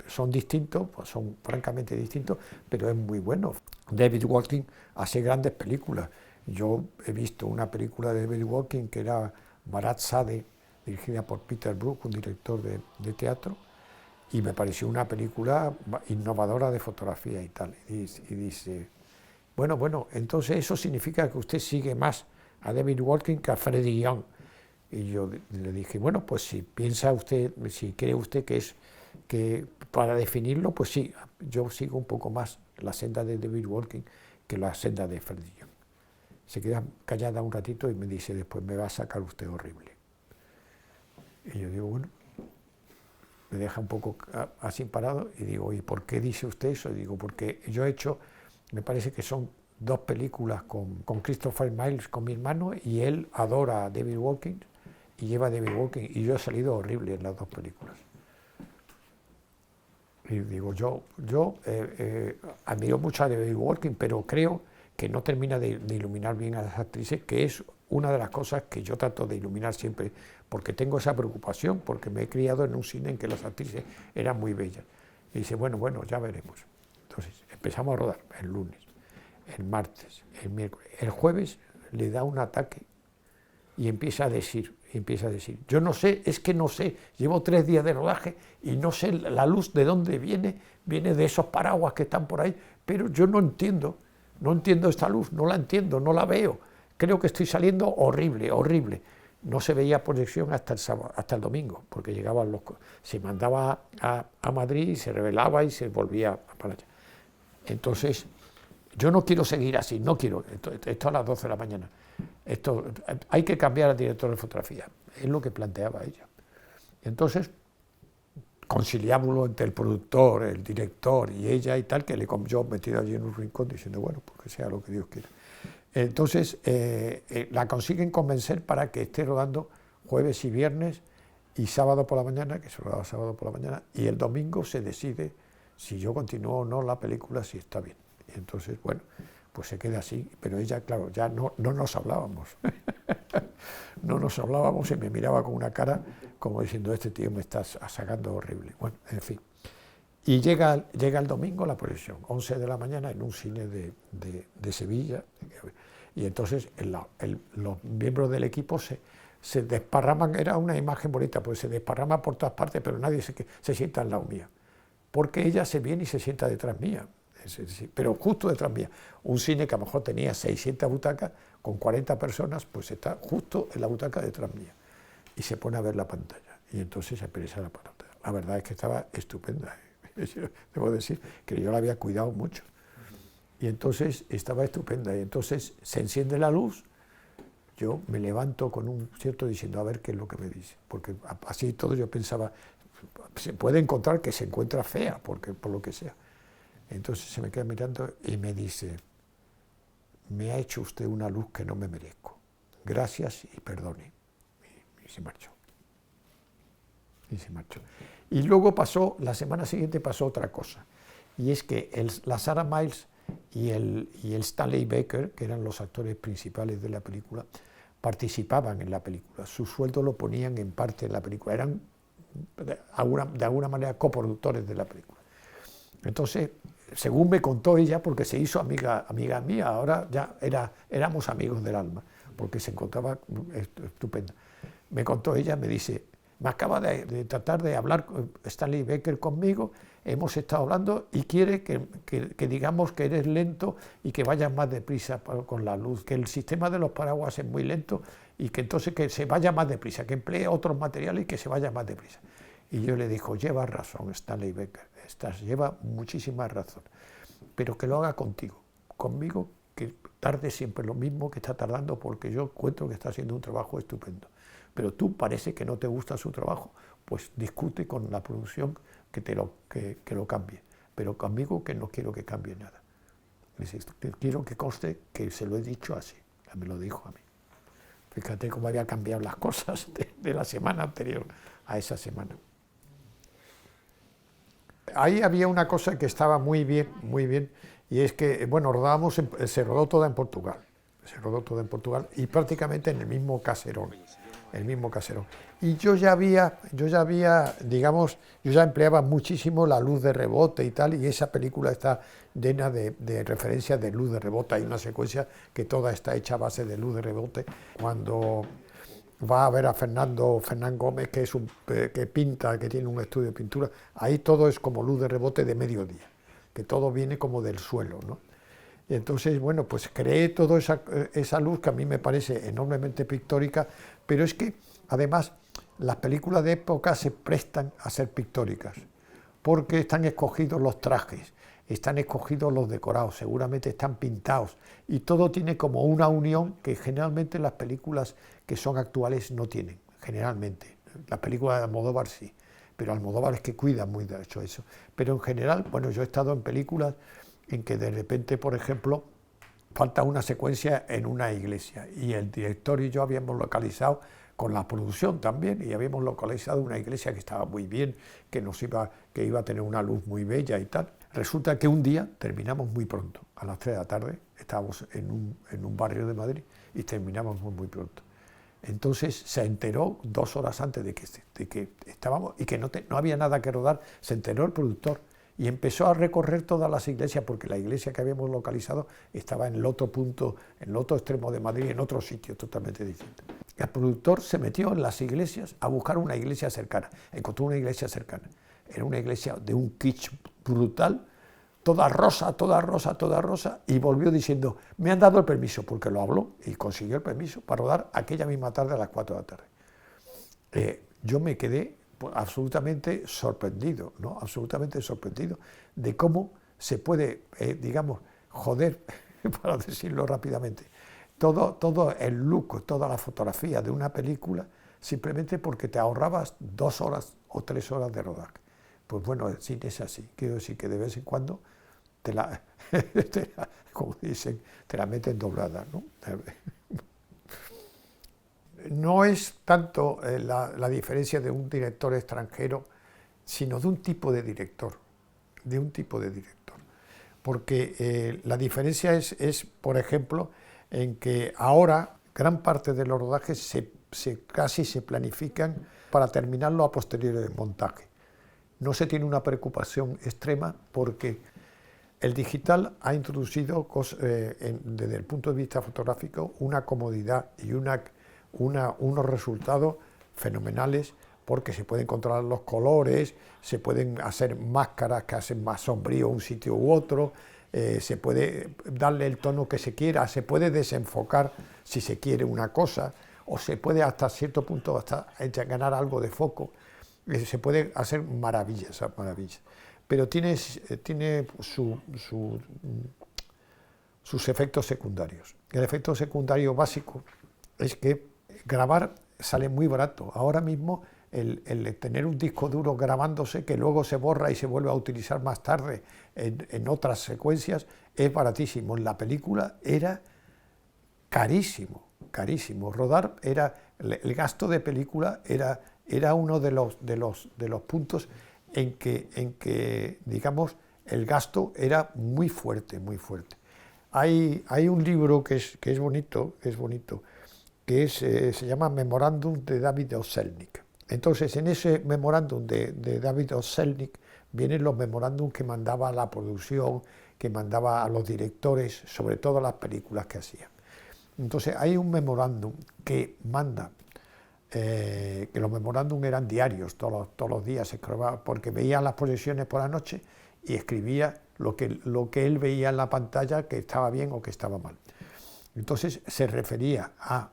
Son distintos, pues son francamente distintos, pero es muy bueno. David Walking hace grandes películas. Yo he visto una película de David Walking que era Bharat Sadeh, dirigida por Peter Brook, un director de teatro, y me pareció una película innovadora de fotografía y tal. Y dice, bueno, entonces eso significa que usted sigue más a David Walking que a Freddie Young. Y yo le dije, bueno, pues si piensa usted, si cree usted que para definirlo, pues sí, yo sigo un poco más la senda de David Walking que la senda de Freddie Young. Se queda callada un ratito y me dice después, me va a sacar usted horrible. Y yo digo, bueno, me deja un poco así parado y digo, ¿y por qué dice usted eso? Y digo, porque yo he hecho, me parece que son 2 películas con Christopher Miles, con mi hermano, y él adora a David Walking y lleva a David Walking, y yo he salido horrible en las 2 películas. Y digo, yo admiro mucho a David Walking, pero creo que no termina de iluminar bien a las actrices, que es una de las cosas que yo trato de iluminar siempre, porque tengo esa preocupación, porque me he criado en un cine en que las actrices eran muy bellas. Y dice, bueno, ya veremos. Entonces empezamos a rodar el lunes, el martes, el miércoles. El jueves le da un ataque y empieza a decir, yo no sé, es que no sé, llevo 3 días de rodaje y no sé la luz de dónde viene de esos paraguas que están por ahí, pero yo no entiendo esta luz, no la entiendo, no la veo, creo que estoy saliendo horrible. No se veía proyección hasta el domingo, porque llegaban se mandaba a Madrid y se revelaba y se volvía para allá. Entonces, yo no quiero seguir así, no quiero, esto a las 12 de la mañana. Hay que cambiar al director de fotografía, es lo que planteaba ella. Entonces, conciliábulo entre el productor, el director y ella y tal, que yo metido allí en un rincón diciendo, bueno, pues que sea lo que Dios quiera. Entonces, la consiguen convencer para que esté rodando jueves y viernes y sábado por la mañana, que se rodaba sábado por la mañana, y el domingo se decide si yo continúo o no la película, si está bien. Y entonces, bueno, pues se queda así, pero ella, claro, ya no nos hablábamos. No nos hablábamos y me miraba con una cara como diciendo, este tío me está sacando horrible. Bueno, en fin. Y llega el domingo la proyección, 11 de la mañana, en un cine de Sevilla. Y entonces los miembros del equipo se desparraman, era una imagen bonita, pues se desparraman por todas partes, pero nadie se sienta al lado mía. Porque ella se viene y se sienta detrás mía. Pero justo detrás mía, un cine que a lo mejor tenía 600 butacas, con 40 personas, pues está justo en la butaca detrás mía, y se pone a ver la pantalla, y entonces se empieza la pantalla. La verdad es que estaba estupenda, debo decir que yo la había cuidado mucho, y entonces estaba estupenda, y entonces se enciende la luz, yo me levanto con un cierto diciendo, a ver qué es lo que me dice, porque así todo yo pensaba, se puede encontrar que se encuentra fea, por lo que sea. Entonces se me queda mirando y me dice, me ha hecho usted una luz que no me merezco, gracias y perdone. Y se marchó. Y luego la semana siguiente pasó otra cosa, y es que la Sarah Miles y el Stanley Baker, que eran los actores principales de la película, participaban en la película, su sueldo lo ponían en parte en la película, eran de alguna manera coproductores de la película. Entonces, según me contó ella, porque se hizo amiga mía, ahora ya éramos amigos del alma, porque se encontraba estupenda. Me contó ella, me dice, me acaba de tratar de hablar Stanley Baker conmigo, hemos estado hablando y quiere que digamos que eres lento y que vayas más deprisa con la luz, que el sistema de los paraguas es muy lento y que entonces que se vaya más deprisa, que emplee otros materiales y que se vaya más deprisa. Y yo le dijo, lleva razón Stanley Baker, lleva muchísima razón, pero que lo haga conmigo, que tarde siempre lo mismo que está tardando, porque yo encuentro que está haciendo un trabajo estupendo. Pero tú parece que no te gusta su trabajo, pues discute con la producción que lo cambie, pero conmigo que no quiero que cambie nada. Quiero que conste que se lo he dicho así, me lo dijo a mí. Fíjate cómo había cambiado las cosas de la semana anterior a esa semana. Ahí había una cosa que estaba muy bien, y es que, bueno, se rodó toda en Portugal, y prácticamente en el mismo caserón. Y yo ya empleaba muchísimo la luz de rebote y tal, y esa película está llena de referencias de luz de rebote. Hay una secuencia que toda está hecha a base de luz de rebote. Cuando va a ver a Fernán Gómez, que pinta, que tiene un estudio de pintura, ahí todo es como luz de rebote de mediodía, que todo viene como del suelo, ¿no? Y entonces, bueno, pues creé toda esa luz que a mí me parece enormemente pictórica, pero es que, además, las películas de época se prestan a ser pictóricas, porque están escogidos los trajes, están escogidos los decorados, seguramente están pintados, y todo tiene como una unión que generalmente las películas que son actuales no tienen, generalmente. Las películas de Almodóvar sí, pero Almodóvar es que cuida muy de hecho eso. Pero en general, bueno, yo he estado en películas en que de repente, por ejemplo, falta una secuencia en una iglesia y el director y yo habíamos localizado, con la producción también, y habíamos localizado una iglesia que estaba muy bien, que iba a tener una luz muy bella y tal. Resulta que un día terminamos muy pronto, a las 3 de la tarde, estábamos en un barrio de Madrid y terminamos muy pronto. Entonces se enteró 2 horas antes de que estábamos y que no había nada que rodar, se enteró el productor y empezó a recorrer todas las iglesias, porque la iglesia que habíamos localizado estaba en el otro punto, en el otro extremo de Madrid, en otro sitio totalmente distinto. El productor se metió en las iglesias a buscar una iglesia cercana, encontró una iglesia cercana, era una iglesia de un kitsch brutal, toda rosa, y volvió diciendo, me han dado el permiso, porque lo habló y consiguió el permiso para rodar aquella misma tarde a las 4 de la tarde. Yo me quedé absolutamente sorprendido, ¿no? Absolutamente sorprendido de cómo se puede, digamos, joder, para decirlo rápidamente, todo el look, toda la fotografía de una película, simplemente porque te ahorrabas 2 horas o 3 horas de rodaje. Pues bueno, el cine es así, quiero decir que de vez en cuando como dicen, te la meten doblada, ¿no? No es tanto la diferencia de un director extranjero, sino de un tipo de director, porque la diferencia es, por ejemplo, en que ahora gran parte de los rodajes casi se planifican para terminarlo a posteriori del montaje. No se tiene una preocupación extrema porque el digital ha introducido, desde el punto de vista fotográfico, una comodidad y unos resultados fenomenales, porque se pueden controlar los colores, se pueden hacer máscaras que hacen más sombrío un sitio u otro, se puede darle el tono que se quiera, se puede desenfocar si se quiere una cosa, o se puede hasta cierto punto ganar algo de foco, se puede hacer maravillas, pero tiene sus efectos secundarios. El efecto secundario básico es que grabar sale muy barato. Ahora mismo el tener un disco duro grabándose que luego se borra y se vuelve a utilizar más tarde en otras secuencias es baratísimo. En la película era carísimo. Rodar el gasto de película era uno de los puntos en que digamos el gasto era muy fuerte. Hay un libro que es bonito, se llama Memorándum de David Selznick. Entonces, en ese memorándum de David Selznick vienen los memorándum que mandaba a la producción, que mandaba a los directores, sobre todo las películas que hacían. Entonces, hay un memorándum que manda, que los memorándum eran diarios, todos los días se escribía, porque veía las proyecciones por la noche y escribía lo que él veía en la pantalla, que estaba bien o que estaba mal. Entonces, se refería a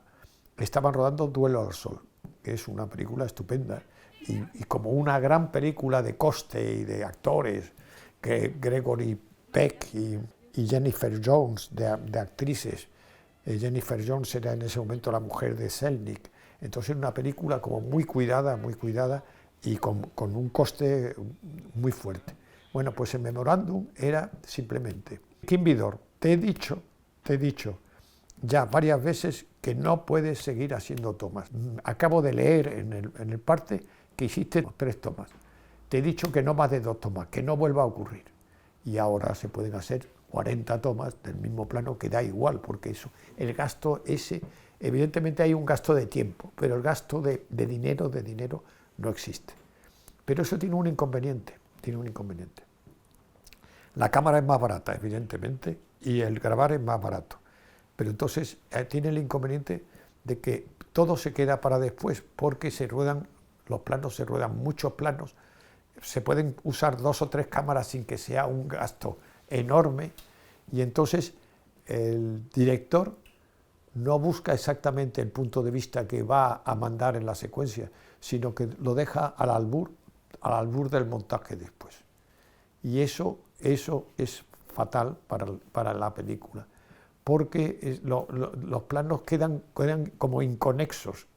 estaban rodando Duelo al Sol, que es una película estupenda y como una gran película de coste y de actores, que Gregory Peck y Jennifer Jones de actrices. Jennifer Jones era en ese momento la mujer de Selznick. Entonces una película como muy cuidada y con un coste muy fuerte. Bueno, pues el memorándum era simplemente: Kim Vidor, te he dicho ya varias veces que no puedes seguir haciendo tomas. Acabo de leer en el parte que hiciste 3 tomas. Te he dicho que no más de 2 tomas, que no vuelva a ocurrir. Y ahora se pueden hacer 40 tomas del mismo plano, que da igual, porque eso, el gasto ese, evidentemente hay un gasto de tiempo, pero el gasto de dinero no existe. Pero eso tiene un inconveniente. La cámara es más barata, evidentemente, y el grabar es más barato. Pero entonces tiene el inconveniente de que todo se queda para después porque se ruedan, los planos se ruedan muchos planos, se pueden usar 2 o 3 cámaras sin que sea un gasto enorme, y entonces el director no busca exactamente el punto de vista que va a mandar en la secuencia, sino que lo deja al albur del montaje después. Y eso es fatal para la película, porque los planos quedan como inconexos,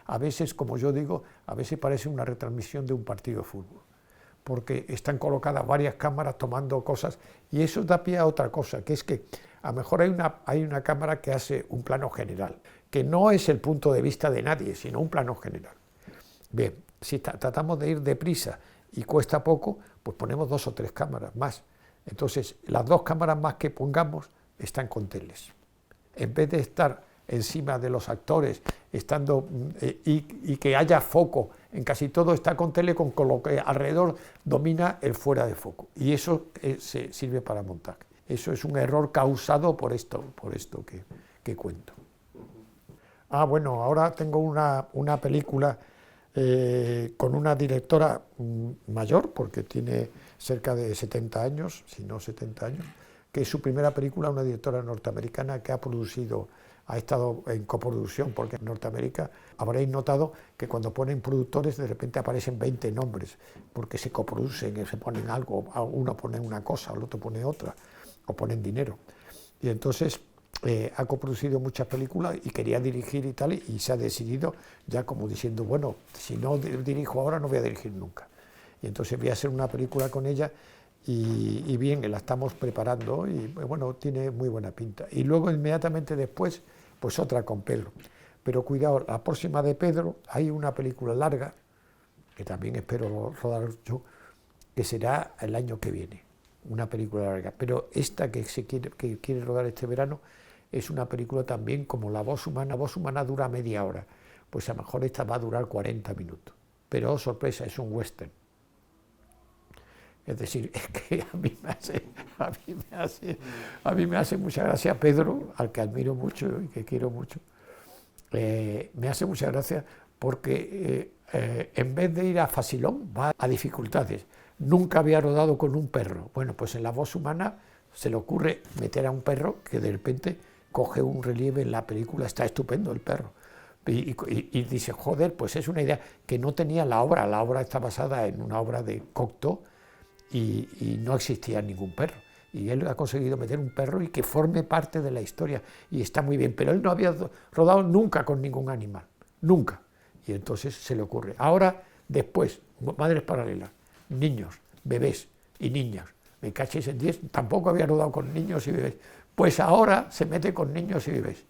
a veces, como yo digo, a veces parece una retransmisión de un partido de fútbol, porque están colocadas varias cámaras tomando cosas, y eso da pie a otra cosa, que es que a lo mejor hay una cámara que hace un plano general, que no es el punto de vista de nadie, sino un plano general. Bien, si tratamos de ir deprisa y cuesta poco, pues ponemos 2 o 3 cámaras más. Entonces, las 2 cámaras más que pongamos están con teles. En vez de estar encima de los actores, y que haya foco, en casi todo está con tele, con lo que alrededor domina el fuera de foco. Y eso se sirve para montaje. Eso es un error causado por esto que cuento. Bueno, ahora tengo una película con una directora mayor, porque tiene cerca de 70 años, si no 70 años, que es su primera película, una directora norteamericana que ha estado en coproducción, porque en Norteamérica habréis notado que cuando ponen productores de repente aparecen 20 nombres, porque se coproducen, se ponen algo, uno pone una cosa, el otro pone otra, o ponen dinero. Y entonces ha coproducido muchas películas y quería dirigir y tal, y se ha decidido ya como diciendo, bueno, si no dirijo ahora no voy a dirigir nunca. Y entonces voy a hacer una película con ella, y bien, la estamos preparando, y bueno, tiene muy buena pinta. Y luego inmediatamente después, pues otra con Pedro. Pero cuidado, la próxima de Pedro hay una película larga, que también espero rodar yo, que será el año que viene, una película larga. Pero esta que quiere rodar este verano es una película también como La voz humana. La voz humana dura media hora, pues a lo mejor esta va a durar 40 minutos. Pero, oh, sorpresa, es un western. Es decir, es que a mí me hace mucha gracia Pedro, al que admiro mucho y que quiero mucho. Me hace mucha gracia porque en vez de ir a facilón, va a dificultades. Nunca había rodado con un perro. Bueno, pues en La voz humana se le ocurre meter a un perro que de repente coge un relieve en la película, está estupendo el perro. Y dice, joder, pues es una idea que no tenía la obra está basada en una obra de Cocteau, y no existía ningún perro. Y él ha conseguido meter un perro y que forme parte de la historia, y está muy bien, pero él no había rodado nunca con ningún animal, nunca. Y entonces se le ocurre. Ahora, después, Madres Paralelas, niños, bebés y niñas, me cachéis en 10, tampoco había rodado con niños y bebés. Pues ahora se mete con niños y bebés.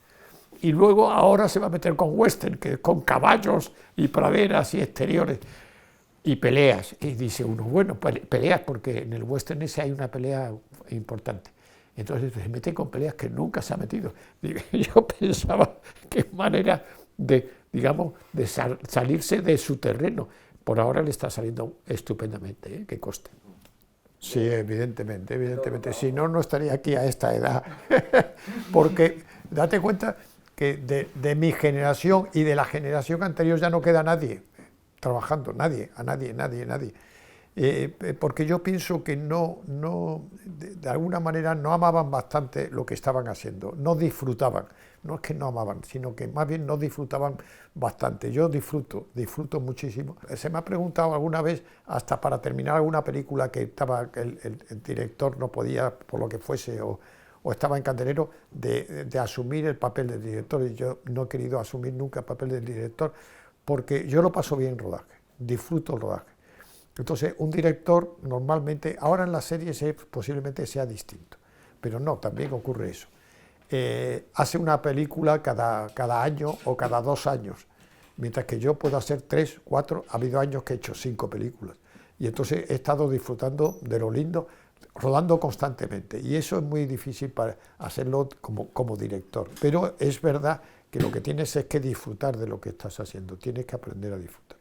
Y luego ahora se va a meter con western, que con caballos y praderas y exteriores. Y peleas, y dice uno, bueno, peleas, porque en el western ese hay una pelea importante. Entonces se mete con peleas que nunca se ha metido. Yo pensaba que es manera de, digamos, de salirse de su terreno. Por ahora le está saliendo estupendamente, que coste. Sí, evidentemente. Si no, no estaría aquí a esta edad. Porque date cuenta que de mi generación y de la generación anterior ya no queda nadie trabajando, nadie. Porque yo pienso que de alguna manera no amaban bastante lo que estaban haciendo, no disfrutaban, no es que no amaban, sino que más bien no disfrutaban bastante. Yo disfruto muchísimo. Se me ha preguntado alguna vez, hasta para terminar alguna película que el director no podía, por lo que fuese, o estaba en candelero, de asumir el papel del director, y yo no he querido asumir nunca el papel del director, porque yo lo paso bien en rodaje, disfruto el rodaje. Entonces, un director normalmente, ahora en las series posiblemente sea distinto, pero no, también ocurre eso. Hace una película cada año o cada 2 años, mientras que yo puedo hacer 3, 4, ha habido años que he hecho 5 películas, y entonces he estado disfrutando de lo lindo, rodando constantemente, y eso es muy difícil para hacerlo como director, pero es verdad que lo que tienes es que disfrutar de lo que estás haciendo, tienes que aprender a disfrutar.